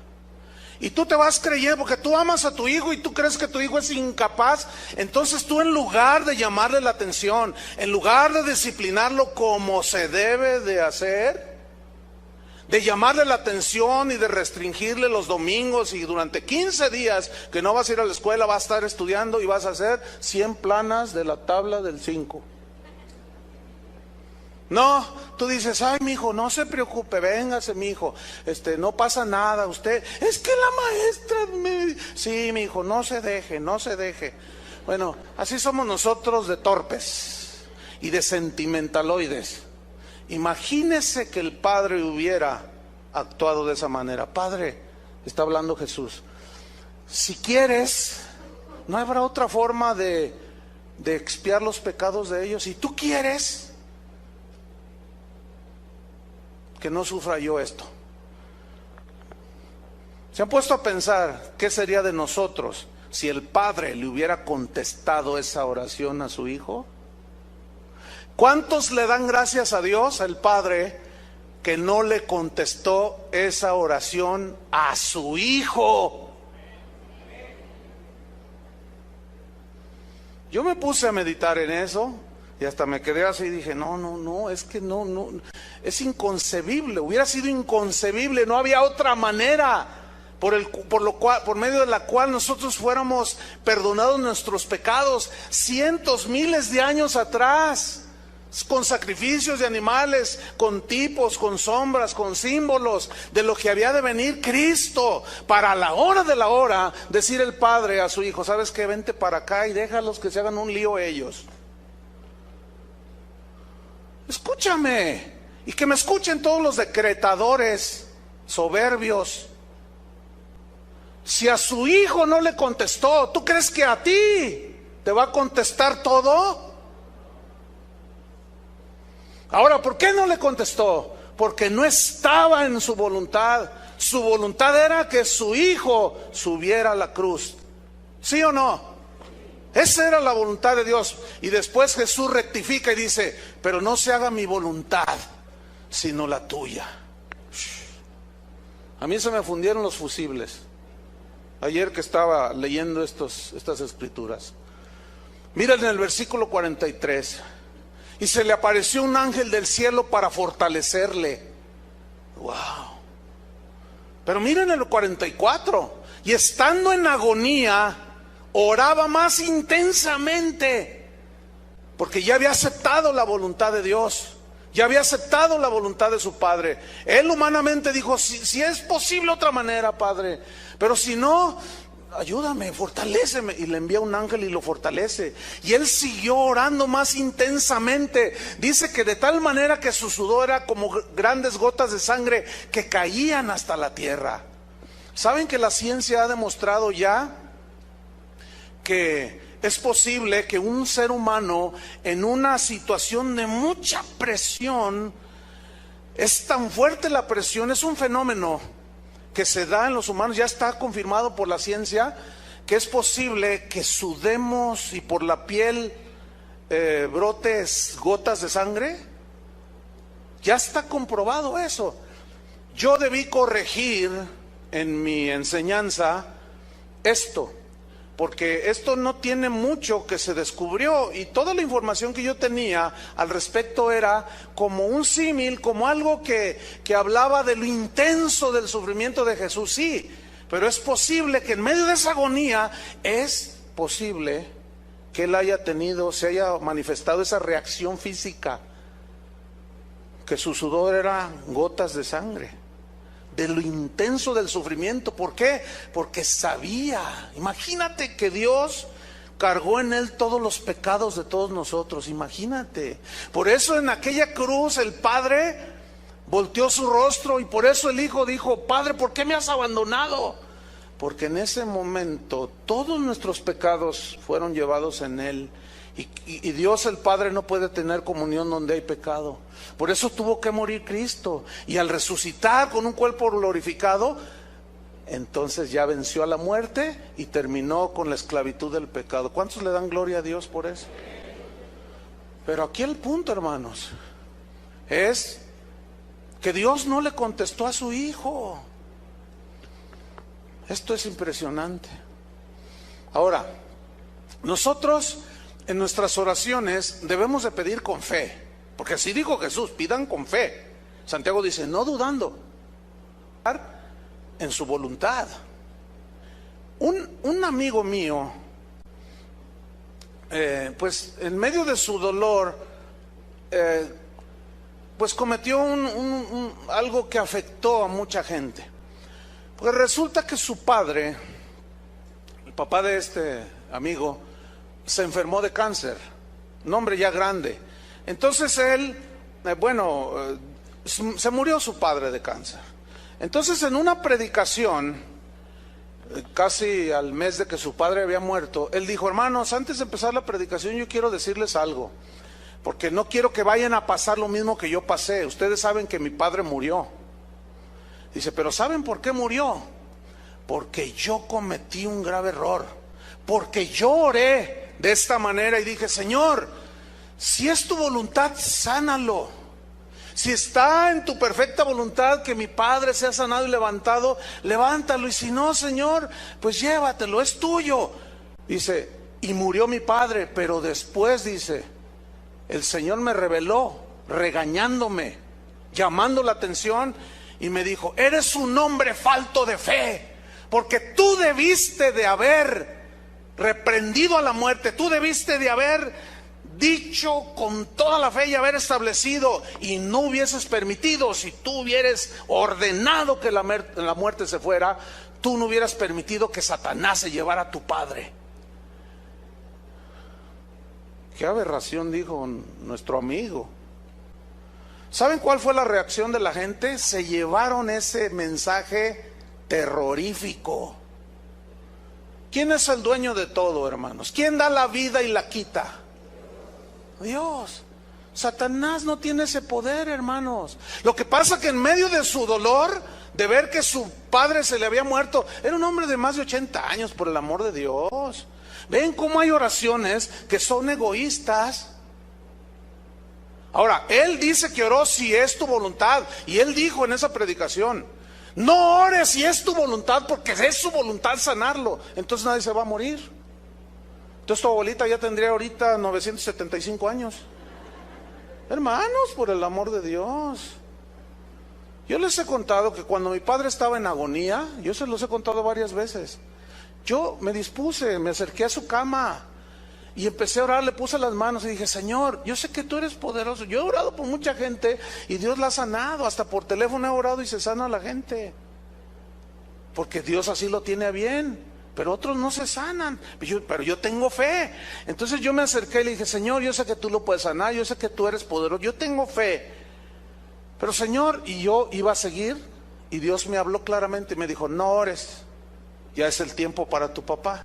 Y tú te vas creyendo, porque tú amas a tu hijo y tú crees que tu hijo es incapaz. Entonces tú, en lugar de llamarle la atención, en lugar de disciplinarlo como se debe de hacer, de llamarle la atención y de restringirle los domingos, y durante 15 días que no vas a ir a la escuela, vas a estar estudiando y vas a hacer 100 planas de la tabla del 5. No, tú dices, ay, mi hijo, no se preocupe, véngase, mi hijo, no pasa nada, usted, es que la maestra sí, mi hijo, no se deje. Bueno, así somos nosotros de torpes y de sentimentaloides. Imagínese que el Padre hubiera actuado de esa manera. Padre, está hablando Jesús, si quieres, no habrá otra forma de expiar los pecados de ellos. Si tú quieres que no sufra yo esto. ¿Se han puesto a pensar qué sería de nosotros si el Padre le hubiera contestado esa oración a su Hijo? ¿Cuántos le dan gracias a Dios, al Padre, que no le contestó esa oración a su Hijo? Yo me puse a meditar en eso y hasta me quedé así y dije, no, es que no, es inconcebible, hubiera sido inconcebible, no había otra manera por medio de la cual nosotros fuéramos perdonados nuestros pecados cientos, miles de años atrás, con sacrificios de animales, con tipos, con sombras, con símbolos de lo que había de venir Cristo, para la hora de la hora decir el Padre a su Hijo, ¿sabes qué? Vente para acá y déjalos que se hagan un lío ellos. Escúchame, y que me escuchen todos los decretadores soberbios. Si a su Hijo no le contestó, ¿tú crees que a ti te va a contestar todo? Ahora, ¿por qué no le contestó? Porque no estaba en su voluntad. Su voluntad era que su Hijo subiera a la cruz. ¿Sí o no? Esa era la voluntad de Dios. Y después Jesús rectifica y dice, pero no se haga mi voluntad, sino la tuya. A mí se me fundieron los fusibles ayer que estaba leyendo estas escrituras. Miren en el versículo 43. Y se le apareció un ángel del cielo para fortalecerle. Wow. Pero miren el 44. y estando en agonía, oraba más intensamente, porque ya había aceptado la voluntad de Dios, ya había aceptado la voluntad de su Padre. Él humanamente dijo, si es posible otra manera, Padre, pero si no, ayúdame, fortaléceme. Y le envía un ángel y lo fortalece. Y él siguió orando más intensamente. Dice que de tal manera que su sudor era como grandes gotas de sangre que caían hasta la tierra. ¿Saben que la ciencia ha demostrado ya que es posible que un ser humano en una situación de mucha presión, es tan fuerte la presión, es un fenómeno que se da en los humanos, ya está confirmado por la ciencia, que es posible que sudemos y por la piel brotes gotas de sangre? Ya está comprobado eso. Yo debí corregir en mi enseñanza esto, porque esto no tiene mucho que se descubrió, y toda la información que yo tenía al respecto era como un símil, como algo que hablaba de lo intenso del sufrimiento de Jesús. Sí, pero es posible que en medio de esa agonía, es posible que él se haya manifestado esa reacción física, que su sudor era gotas de sangre, de lo intenso del sufrimiento. ¿Por qué? Porque sabía. Imagínate que Dios cargó en él todos los pecados de todos nosotros. Imagínate. Por eso en aquella cruz el Padre volteó su rostro, y por eso el Hijo dijo, Padre, ¿por qué me has abandonado? Porque en ese momento todos nuestros pecados fueron llevados en él. Y Dios el Padre no puede tener comunión donde hay pecado. Por eso tuvo que morir Cristo. Y al resucitar con un cuerpo glorificado, entonces ya venció a la muerte y terminó con la esclavitud del pecado. ¿Cuántos le dan gloria a Dios por eso? Pero aquí el punto, hermanos, es que Dios no le contestó a su Hijo. Esto es impresionante. Ahora, nosotros en nuestras oraciones debemos de pedir con fe, porque así dijo Jesús, pidan con fe. Santiago dice, no dudando, en su voluntad. Un amigo mío, pues en medio de su dolor, pues cometió algo que afectó a mucha gente. Pues resulta que su padre, el papá de este amigo, se enfermó de cáncer, un hombre ya grande. Entonces él, se murió su padre de cáncer. Entonces en una predicación, casi al mes de que su padre había muerto, él dijo, hermanos, antes de empezar la predicación yo quiero decirles algo, porque no quiero que vayan a pasar lo mismo que yo pasé. Ustedes saben que mi padre murió. Dice, pero ¿saben por qué murió? Porque yo cometí un grave error, porque yo oré de esta manera y dije, Señor, si es tu voluntad, sánalo. Si está en tu perfecta voluntad que mi padre sea sanado y levantado, levántalo. Y si no, Señor, pues llévatelo, es tuyo. Dice, y murió mi padre, pero después, dice, el Señor me reveló, regañándome, llamando la atención, y me dijo, eres un hombre falto de fe, porque tú debiste de haber reprendido a la muerte, tú debiste de haber dicho con toda la fe y haber establecido, y no hubieses permitido. Si tú hubieras ordenado que la muerte se fuera, tú no hubieras permitido que Satanás se llevara a tu padre. Qué aberración, dijo nuestro amigo. ¿Saben cuál fue la reacción de la gente? Se llevaron ese mensaje terrorífico. ¿Quién es el dueño de todo, hermanos? ¿Quién da la vida y la quita? Dios. Satanás no tiene ese poder, hermanos. Lo que pasa que en medio de su dolor, de ver que su padre se le había muerto, era un hombre de más de 80 años, por el amor de Dios. ¿Ven cómo hay oraciones que son egoístas? Ahora, él dice que oró si es tu voluntad, y él dijo en esa predicación, no ores si es tu voluntad, porque es su voluntad sanarlo. Entonces nadie se va a morir. Entonces tu abuelita ya tendría ahorita 975 años. Hermanos, por el amor de Dios. Yo les he contado que cuando mi padre estaba en agonía, yo se los he contado varias veces, yo me dispuse, me acerqué a su cama y empecé a orar, le puse las manos y dije: Señor, yo sé que tú eres poderoso. Yo he orado por mucha gente y Dios la ha sanado, hasta por teléfono he orado y se sana a la gente, porque Dios así lo tiene a bien, pero otros no se sanan, pero yo tengo fe. Entonces yo me acerqué y le dije: Señor, yo sé que tú lo puedes sanar, yo sé que tú eres poderoso, yo tengo fe, pero Señor, y yo iba a seguir, y Dios me habló claramente y me dijo: no ores, ya es el tiempo para tu papá,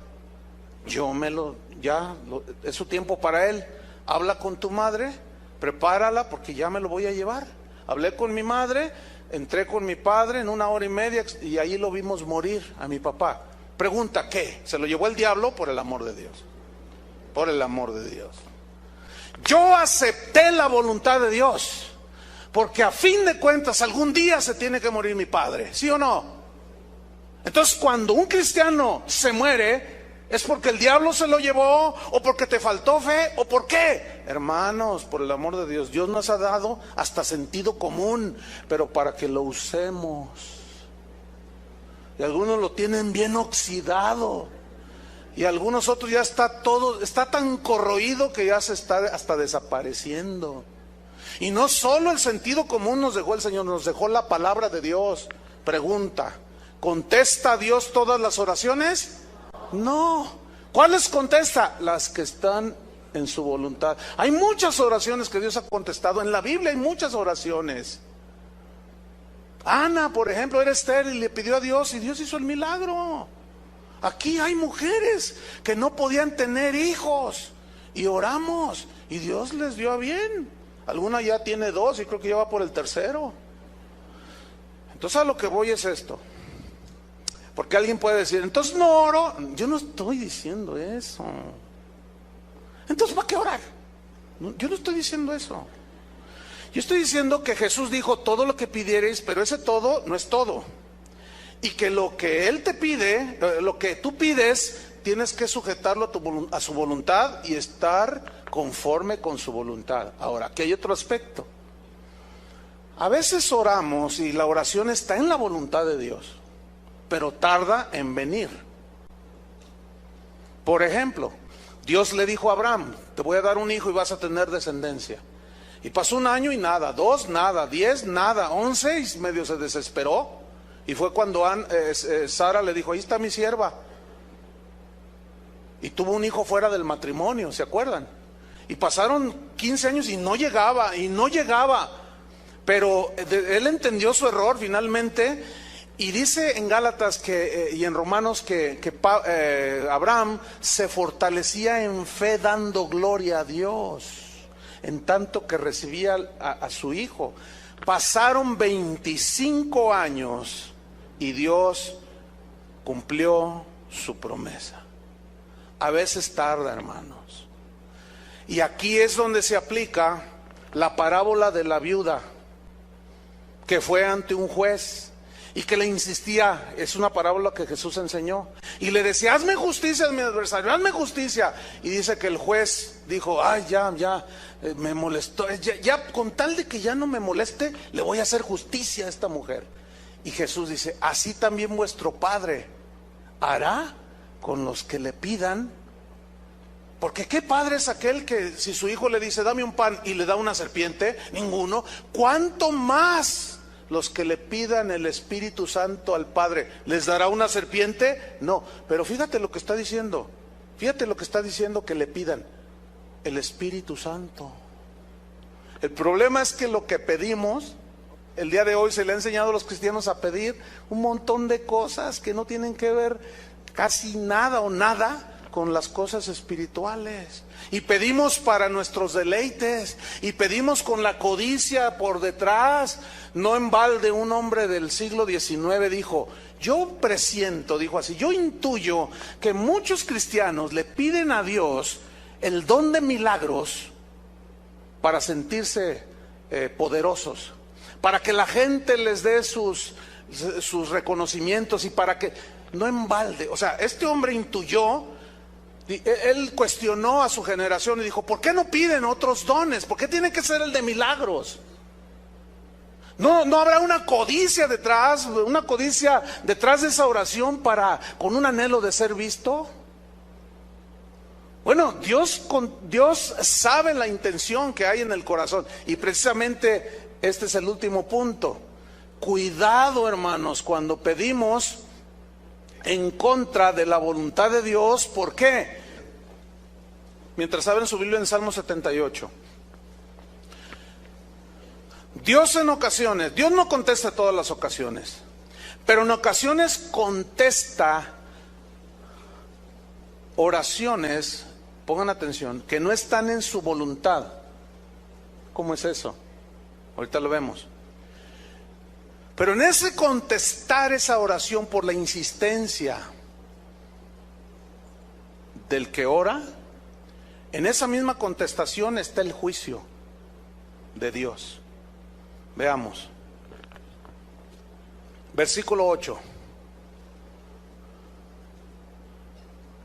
es su tiempo para él, habla con tu madre, prepárala porque ya me lo voy a llevar. Hablé con mi madre, entré con mi padre en 1 hora y media y ahí lo vimos morir a mi papá. Pregunta, ¿qué? ¿Se lo llevó el diablo? Por el amor de Dios, por el amor de Dios. Yo acepté la voluntad de Dios, porque a fin de cuentas algún día se tiene que morir mi padre, ¿sí o no? Entonces cuando un cristiano se muere, ¿es porque el diablo se lo llevó? ¿O porque te faltó fe? ¿O por qué? Hermanos, por el amor de Dios, Dios nos ha dado hasta sentido común, pero para que lo usemos. Y algunos lo tienen bien oxidado, y algunos otros ya está tan corroído que ya se está hasta desapareciendo. Y no solo el sentido común nos dejó el Señor, nos dejó la palabra de Dios. Pregunta: ¿contesta Dios todas las oraciones? No. ¿Cuáles contesta? Las que están en su voluntad. Hay muchas oraciones que Dios ha contestado. En la Biblia hay muchas oraciones. Ana, por ejemplo, era estéril y le pidió a Dios y Dios hizo el milagro. Aquí hay mujeres que no podían tener hijos y oramos y Dios les dio a bien. Alguna ya tiene 2 y creo que ya va por el 3. Entonces a lo que voy es esto. Porque alguien puede decir: entonces no oro. Yo no estoy diciendo eso. Entonces ¿para qué orar? Yo no estoy diciendo eso. Yo estoy diciendo que Jesús dijo: todo lo que pidiereis, pero ese todo no es todo. Y que lo que Él te pide, lo que tú pides, tienes que sujetarlo a su voluntad y estar conforme con su voluntad. Ahora, aquí hay otro aspecto. A veces oramos y la oración está en la voluntad de Dios, pero tarda en venir. Por ejemplo, Dios le dijo a Abraham: te voy a dar un hijo y vas a tener descendencia. Y pasó 1 año y nada, 2 nada, 10 nada, 11 y medio se desesperó. Y fue cuando Sara le dijo: ahí está mi sierva. Y tuvo un hijo fuera del matrimonio, ¿se acuerdan? Y pasaron 15 años y no llegaba. Pero él entendió su error finalmente. Y dice en Gálatas y en Romanos que Abraham se fortalecía en fe dando gloria a Dios, en tanto que recibía a su hijo. Pasaron 25 años y Dios cumplió su promesa. A veces tarda, hermanos. Y aquí es donde se aplica la parábola de la viuda que fue ante un juez y que le insistía. Es una parábola que Jesús enseñó y le decía: hazme justicia a mi adversario, hazme justicia. Y dice que el juez dijo: ay, ya me molestó, ya con tal de que ya no me moleste, le voy a hacer justicia a esta mujer. Y Jesús dice: así también vuestro Padre hará con los que le pidan. Porque qué padre es aquel que si su hijo le dice: dame un pan, y le da una serpiente. Ninguno. ¿Cuánto más los que le pidan el Espíritu Santo al Padre? ¿Les dará una serpiente? No. Pero fíjate lo que está diciendo. Fíjate lo que está diciendo que le pidan: el Espíritu Santo. El problema es que lo que pedimos, el día de hoy se le ha enseñado a los cristianos a pedir un montón de cosas que no tienen que ver casi nada o nada con las cosas espirituales. Y pedimos para nuestros deleites, y pedimos con la codicia por detrás. No en balde un hombre del siglo XIX dijo: yo presiento, dijo así, yo intuyo que muchos cristianos le piden a Dios el don de milagros para sentirse poderosos, para que la gente les dé sus reconocimientos, y para que, no en balde. O sea, este hombre intuyó. Él cuestionó a su generación y dijo: ¿por qué no piden otros dones? ¿Por qué tiene que ser el de milagros? No habrá una codicia detrás de esa oración con un anhelo de ser visto. Bueno, Dios sabe la intención que hay en el corazón, y precisamente este es el último punto. Cuidado, hermanos, cuando pedimos en contra de la voluntad de Dios. ¿Por qué? Mientras abren su Biblia en Salmo 78. Dios en ocasiones, Dios no contesta todas las ocasiones, pero en ocasiones contesta oraciones, pongan atención, que no están en su voluntad. ¿Cómo es eso? Ahorita lo vemos. Pero en ese contestar esa oración por la insistencia del que ora, en esa misma contestación está el juicio de Dios. Veamos. Versículo 8.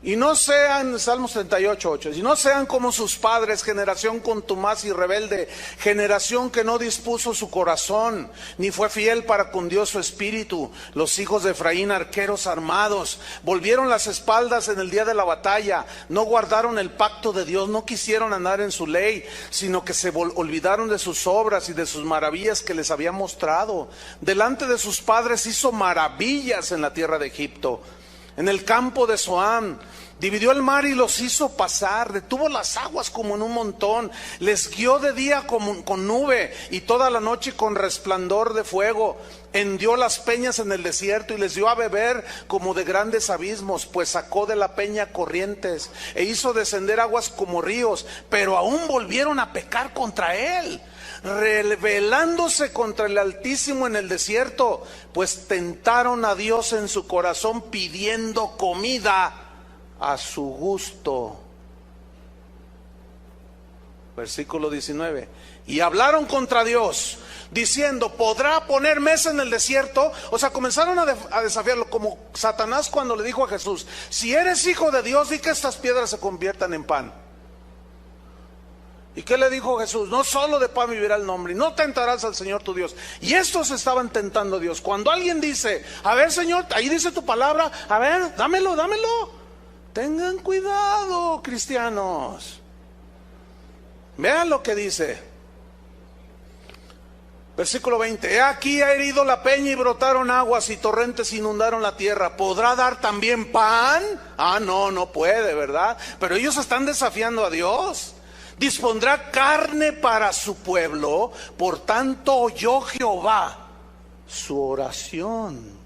Y no sean, Salmos 38:8, y no sean como sus padres, generación contumaz y rebelde, generación que no dispuso su corazón, ni fue fiel para con Dios su espíritu. Los hijos de Efraín, arqueros armados, volvieron las espaldas en el día de la batalla, no guardaron el pacto de Dios, no quisieron andar en su ley, sino que se olvidaron de sus obras y de sus maravillas que les había mostrado. Delante de sus padres hizo maravillas en la tierra de Egipto. En el campo de Zoán dividió el mar y los hizo pasar, detuvo las aguas como en un montón, les guió de día con nube y toda la noche con resplandor de fuego. Hendió las peñas en el desierto y les dio a beber como de grandes abismos, pues sacó de la peña corrientes e hizo descender aguas como ríos, pero aún volvieron a pecar contra él, rebelándose contra el Altísimo en el desierto, pues tentaron a Dios en su corazón pidiendo comida a su gusto. Versículo 19. Y hablaron contra Dios, diciendo: ¿podrá poner mesa en el desierto? O sea, comenzaron a desafiarlo, como Satanás cuando le dijo a Jesús: si eres hijo de Dios, di que estas piedras se conviertan en pan. ¿Y qué le dijo Jesús? No solo de pan vivirá el hombre, y no tentarás al Señor tu Dios. Y estos estaban tentando a Dios. Cuando alguien dice: a ver, Señor, ahí dice tu palabra, a ver, dámelo. Tengan cuidado, cristianos. Vean lo que dice. Versículo 20. He aquí ha herido la peña y brotaron aguas y torrentes inundaron la tierra. ¿Podrá dar también pan? No puede, ¿verdad? Pero ellos están desafiando a Dios. Dispondrá carne para su pueblo, por tanto oyó Jehová su oración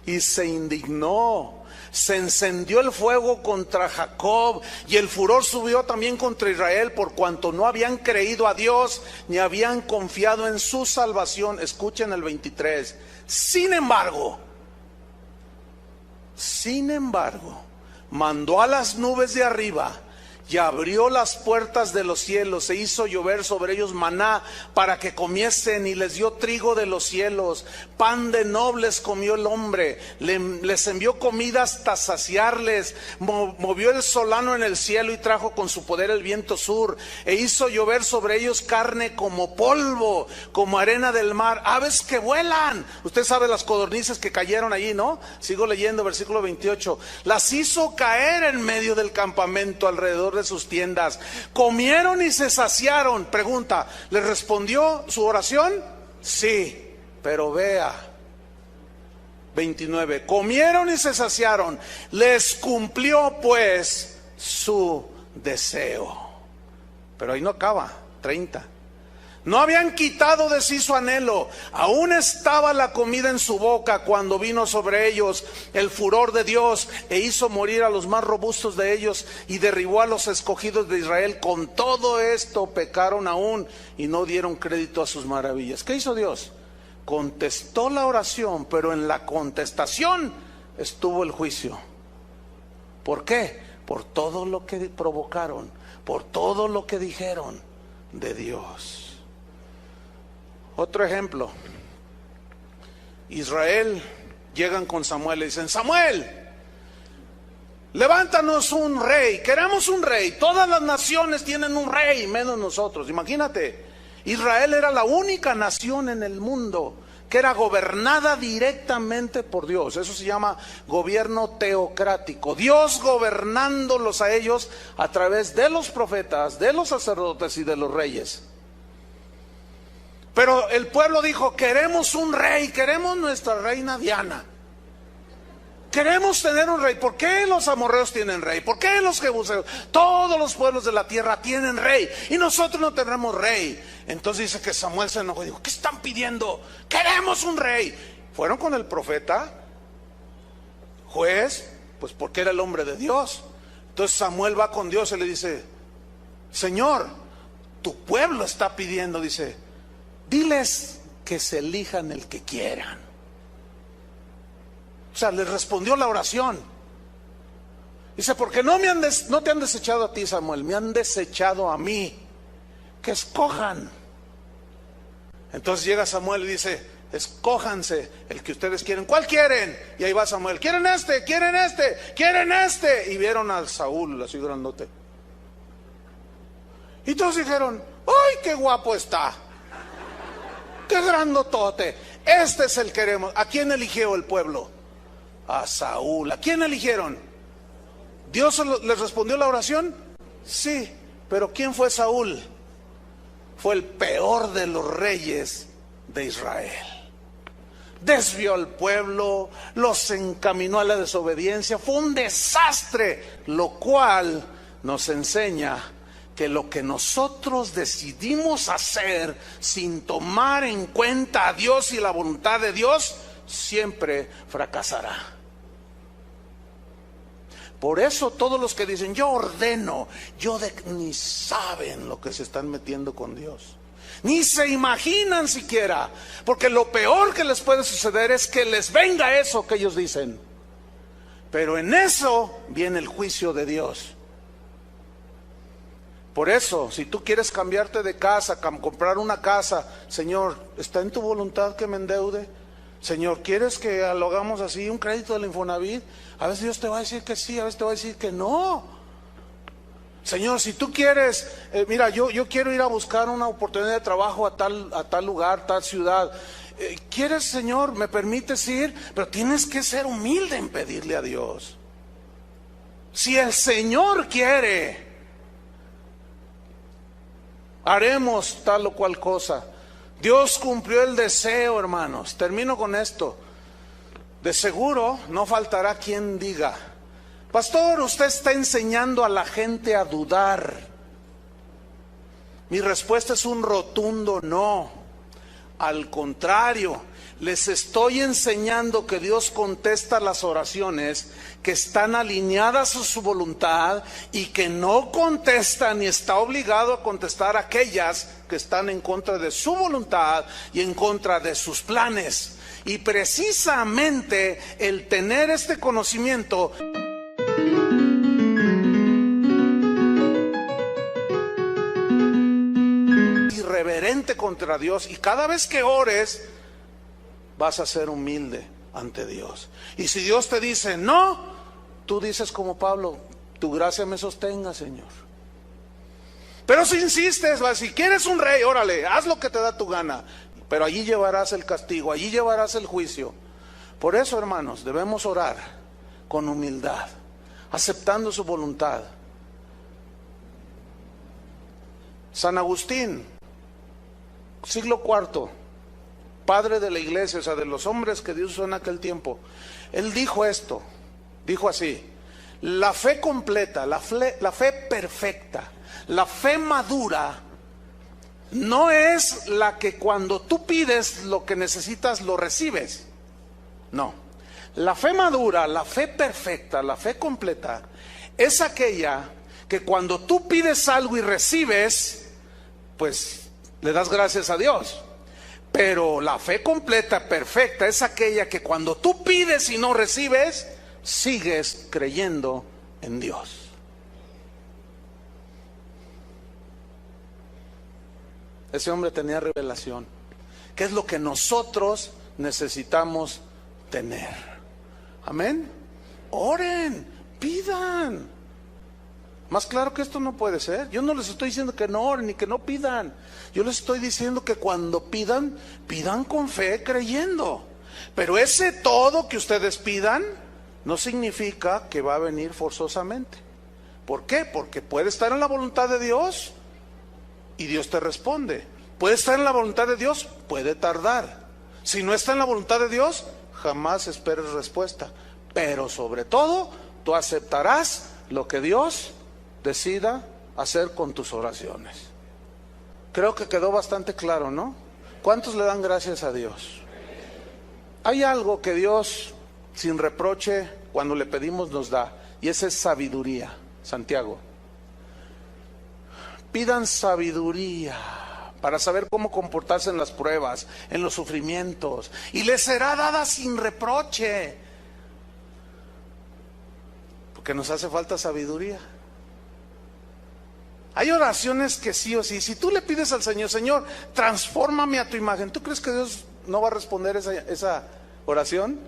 y se indignó. Se encendió el fuego contra Jacob y el furor subió también contra Israel, por cuanto no habían creído a Dios ni habían confiado en su salvación. Escuchen el 23. Sin embargo, mandó a las nubes de arriba y abrió las puertas de los cielos, e hizo llover sobre ellos maná para que comiesen, y les dio trigo de los cielos, pan de nobles comió el hombre, les envió comida hasta saciarles, movió el solano en el cielo y trajo con su poder el viento sur, e hizo llover sobre ellos carne como polvo, como arena del mar, aves que vuelan. Usted sabe las codornices que cayeron allí, ¿no? Sigo leyendo, versículo 28. Las hizo caer en medio del campamento, alrededor de sus tiendas. Comieron y se saciaron. Pregunta: ¿le respondió su oración? Sí, pero vea 29. Comieron y se saciaron, les cumplió pues su deseo. Pero ahí no acaba. 30. No habían quitado de sí su anhelo, aún estaba la comida en su boca cuando vino sobre ellos el furor de Dios, e hizo morir a los más robustos de ellos y derribó a los escogidos de Israel. Con todo esto pecaron aún y no dieron crédito a sus maravillas. ¿Qué hizo Dios? Contestó la oración, pero en la contestación estuvo el juicio. ¿Por qué? Por todo lo que provocaron, por todo lo que dijeron de Dios. Otro ejemplo. Israel llegan con Samuel y dicen: Samuel, levántanos un rey, queremos un rey. Todas las naciones tienen un rey, menos nosotros. Imagínate. Israel era la única nación en el mundo que era gobernada directamente por Dios. Eso se llama gobierno teocrático. Dios gobernándolos a ellos a través de los profetas, de los sacerdotes y de los reyes. Pero el pueblo dijo: queremos un rey, queremos nuestra reina Diana. Queremos tener un rey. ¿Por qué los amorreos tienen rey? ¿Por qué los jebuseos? Todos los pueblos de la tierra tienen rey y nosotros no tenemos rey. Entonces dice que Samuel se enojó y dijo: ¿qué están pidiendo? Queremos un rey. Fueron con el profeta, juez, pues porque era el hombre de Dios. Entonces Samuel va con Dios y le dice: Señor, tu pueblo está pidiendo, dice, diles que se elijan el que quieran. O sea, les respondió la oración. Dice: porque no te han desechado a ti, Samuel, me han desechado a mí. Que escojan. Entonces llega Samuel y dice: escójanse el que ustedes quieren. ¿Cuál quieren? Y ahí va Samuel: quieren este, quieren este, quieren este. Y vieron al Saúl así grandote. Y todos dijeron: ¡ay, qué guapo está! ¡Qué grandotote! Este es el que queremos. ¿A quién eligió el pueblo? A Saúl. ¿A quién eligieron? ¿Dios les respondió la oración? Sí, pero ¿quién fue Saúl? Fue el peor de los reyes de Israel. Desvió al pueblo, los encaminó a la desobediencia. Fue un desastre, lo cual nos enseña que lo que nosotros decidimos hacer sin tomar en cuenta a Dios y la voluntad de Dios, siempre fracasará. Por eso todos los que dicen: yo ordeno, ni saben lo que se están metiendo con Dios. Ni se imaginan siquiera. Porque lo peor que les puede suceder es que les venga eso que ellos dicen. Pero en eso viene el juicio de Dios. Por eso, si tú quieres cambiarte de casa, comprar una casa, Señor, ¿está en tu voluntad que me endeude? Señor, ¿quieres que lo hagamos así, un crédito del Infonavit? A veces Dios te va a decir que sí, a veces te va a decir que no. Señor, si tú quieres, mira, yo quiero ir a buscar una oportunidad de trabajo a tal lugar, tal ciudad. ¿Quieres, Señor? ¿Me permites ir? Pero tienes que ser humilde en pedirle a Dios. Si el Señor quiere, haremos tal o cual cosa. Dios cumplió el deseo, hermanos. Termino con esto. De seguro no faltará quien diga: pastor, usted está enseñando a la gente a dudar. Mi respuesta es un rotundo no. Al contrario, les estoy enseñando que Dios contesta las oraciones que están alineadas a su voluntad y que no contesta ni está obligado a contestar aquellas que están en contra de su voluntad y en contra de sus planes. Y precisamente el tener este conocimiento irreverente contra Dios, y cada vez que ores vas a ser humilde ante Dios. Y si Dios te dice no, tú dices como Pablo: tu gracia me sostenga, Señor. Pero si insistes, si quieres un rey, órale, haz lo que te da tu gana. Pero allí llevarás el castigo, allí llevarás el juicio. Por eso, hermanos, debemos orar con humildad, aceptando su voluntad. San Agustín, siglo IV, padre de la iglesia, o sea, de los hombres que Dios usó en aquel tiempo, él dijo esto, dijo así: la fe completa, la fe perfecta, la fe madura, no es la que cuando tú pides lo que necesitas lo recibes. No, la fe madura, la fe perfecta, la fe completa es aquella que cuando tú pides algo y recibes, pues le das gracias a Dios. Pero la fe completa, perfecta, es aquella que cuando tú pides y no recibes, sigues creyendo en Dios. Ese hombre tenía revelación. ¿Qué es lo que nosotros necesitamos tener? Amén. Oren, pidan. Más claro que esto no puede ser. Yo no les estoy diciendo que no oren ni que no pidan. Yo les estoy diciendo que cuando pidan, pidan con fe, creyendo. Pero ese todo que ustedes pidan no significa que va a venir forzosamente. ¿Por qué? Porque puede estar en la voluntad de Dios y Dios te responde. Puede estar en la voluntad de Dios, puede tardar. Si no está en la voluntad de Dios, jamás esperes respuesta. Pero sobre todo, tú aceptarás lo que Dios decida hacer con tus oraciones. Creo que quedó bastante claro, ¿no? ¿Cuántos le dan gracias a Dios? Hay algo que Dios, sin reproche, cuando le pedimos nos da, y esa es sabiduría. Santiago, pidan sabiduría para saber cómo comportarse en las pruebas, en los sufrimientos, y les será dada sin reproche, porque nos hace falta sabiduría. Hay oraciones que sí o sí, si tú le pides al Señor, Señor, transfórmame a tu imagen, ¿tú crees que Dios no va a responder esa oración?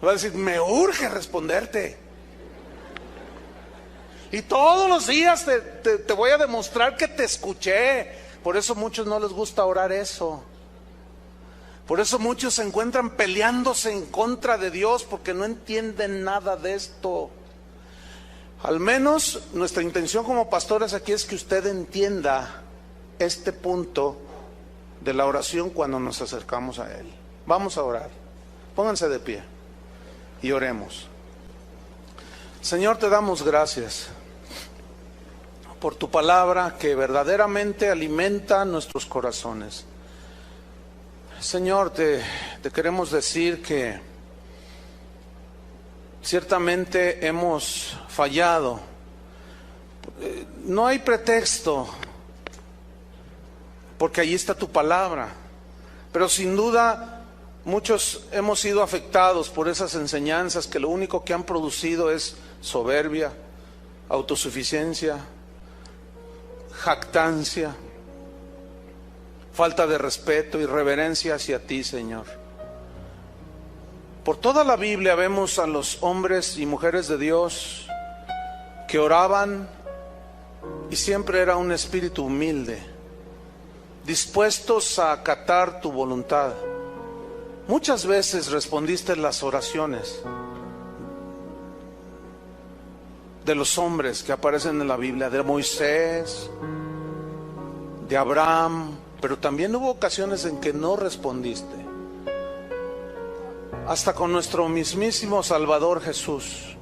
Va a decir, me urge responderte. Y todos los días te voy a demostrar que te escuché. Por eso a muchos no les gusta orar eso. Por eso muchos se encuentran peleándose en contra de Dios, porque no entienden nada de esto. Al menos nuestra intención como pastores aquí es que usted entienda este punto de la oración cuando nos acercamos a Él. Vamos a orar. Pónganse de pie y oremos. Señor, te damos gracias por tu palabra que verdaderamente alimenta nuestros corazones. Señor, te queremos decir que ciertamente hemos fallado. No hay pretexto, porque allí está tu palabra. Pero sin duda muchos hemos sido afectados por esas enseñanzas que lo único que han producido es soberbia, autosuficiencia, jactancia, falta de respeto y reverencia hacia ti, Señor. Por toda la Biblia vemos a los hombres y mujeres de Dios que oraban y siempre era un espíritu humilde, dispuestos a acatar tu voluntad. Muchas veces respondiste las oraciones de los hombres que aparecen en la Biblia, de Moisés, de Abraham, pero también hubo ocasiones en que no respondiste. Hasta con nuestro mismísimo Salvador Jesús.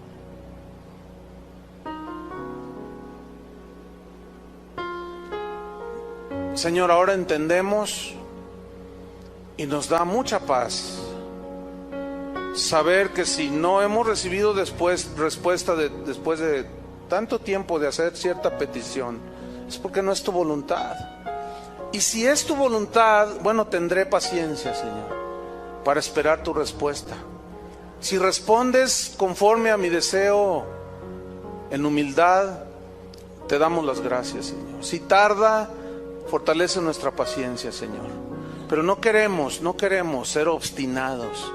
Señor, ahora entendemos y nos da mucha paz saber que si no hemos recibido respuesta después de tanto tiempo de hacer cierta petición, es porque no es tu voluntad. Y si es tu voluntad, bueno, tendré paciencia, Señor, para esperar tu respuesta. Si respondes conforme a mi deseo, en humildad, te damos las gracias, Señor. Si tarda, fortalece nuestra paciencia, Señor. Pero no queremos ser obstinados.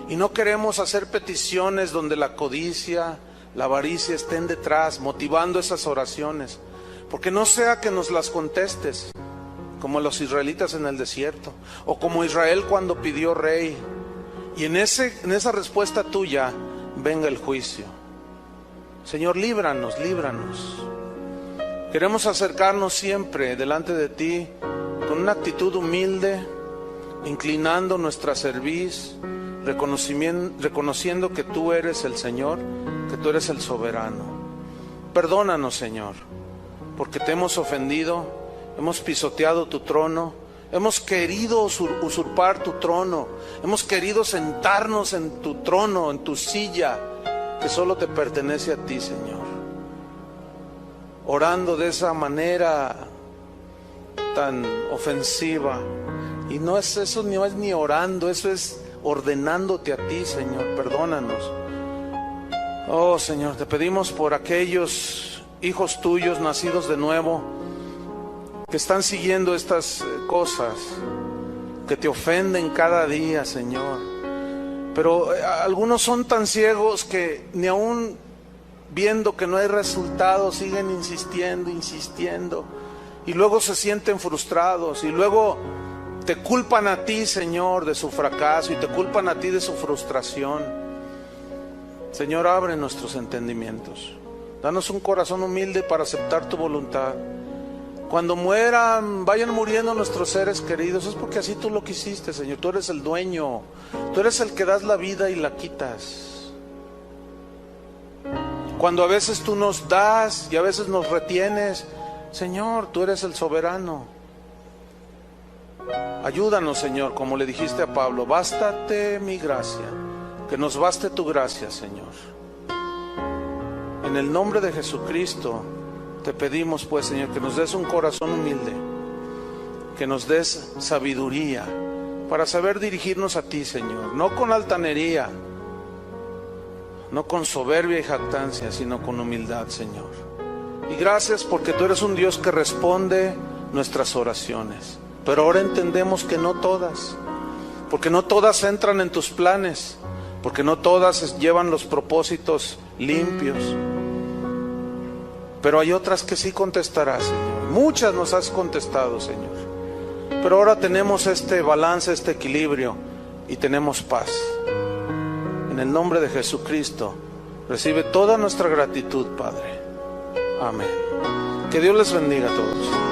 Y no queremos hacer peticiones donde la codicia, la avaricia estén detrás, motivando esas oraciones. Porque no sea que nos las contestes, como los israelitas en el desierto, o como Israel cuando pidió rey, y en esa respuesta tuya venga el juicio. Señor, líbranos. Queremos acercarnos siempre delante de ti con una actitud humilde, inclinando nuestra cerviz, reconociendo que tú eres el Señor, que tú eres el soberano. Perdónanos, Señor, porque te hemos ofendido, hemos pisoteado tu trono, hemos querido usurpar tu trono, hemos querido sentarnos en tu trono, en tu silla, que solo te pertenece a ti, Señor. Orando de esa manera tan ofensiva. Y no es eso, no es ni orando, eso es ordenándote a ti, Señor. Perdónanos. Oh, Señor, te pedimos por aquellos hijos tuyos nacidos de nuevo que están siguiendo estas cosas, que te ofenden cada día, Señor. Pero algunos son tan ciegos que ni aún viendo que no hay resultados, siguen insistiendo, y luego se sienten frustrados, y luego te culpan a ti, Señor, de su fracaso, y te culpan a ti de su frustración. Señor, abre nuestros entendimientos. Danos un corazón humilde para aceptar tu voluntad. Cuando vayan muriendo nuestros seres queridos, es porque así tú lo quisiste, Señor. Tú eres el dueño, tú eres el que das la vida y la quitas. Cuando a veces tú nos das y a veces nos retienes, Señor, tú eres el soberano. Ayúdanos, Señor, como le dijiste a Pablo, bástate mi gracia, que nos baste tu gracia, Señor. En el nombre de Jesucristo te pedimos, pues, Señor, que nos des un corazón humilde, que nos des sabiduría para saber dirigirnos a ti, Señor, no con altanería, no con soberbia y jactancia, sino con humildad, Señor. Y gracias porque tú eres un Dios que responde nuestras oraciones. Pero ahora entendemos que no todas, porque no todas entran en tus planes, porque no todas llevan los propósitos limpios. Pero hay otras que sí contestarás, Señor. Muchas nos has contestado, Señor. Pero ahora tenemos este balance, este equilibrio, y tenemos paz. En el nombre de Jesucristo, recibe toda nuestra gratitud, Padre. Amén. Que Dios les bendiga a todos.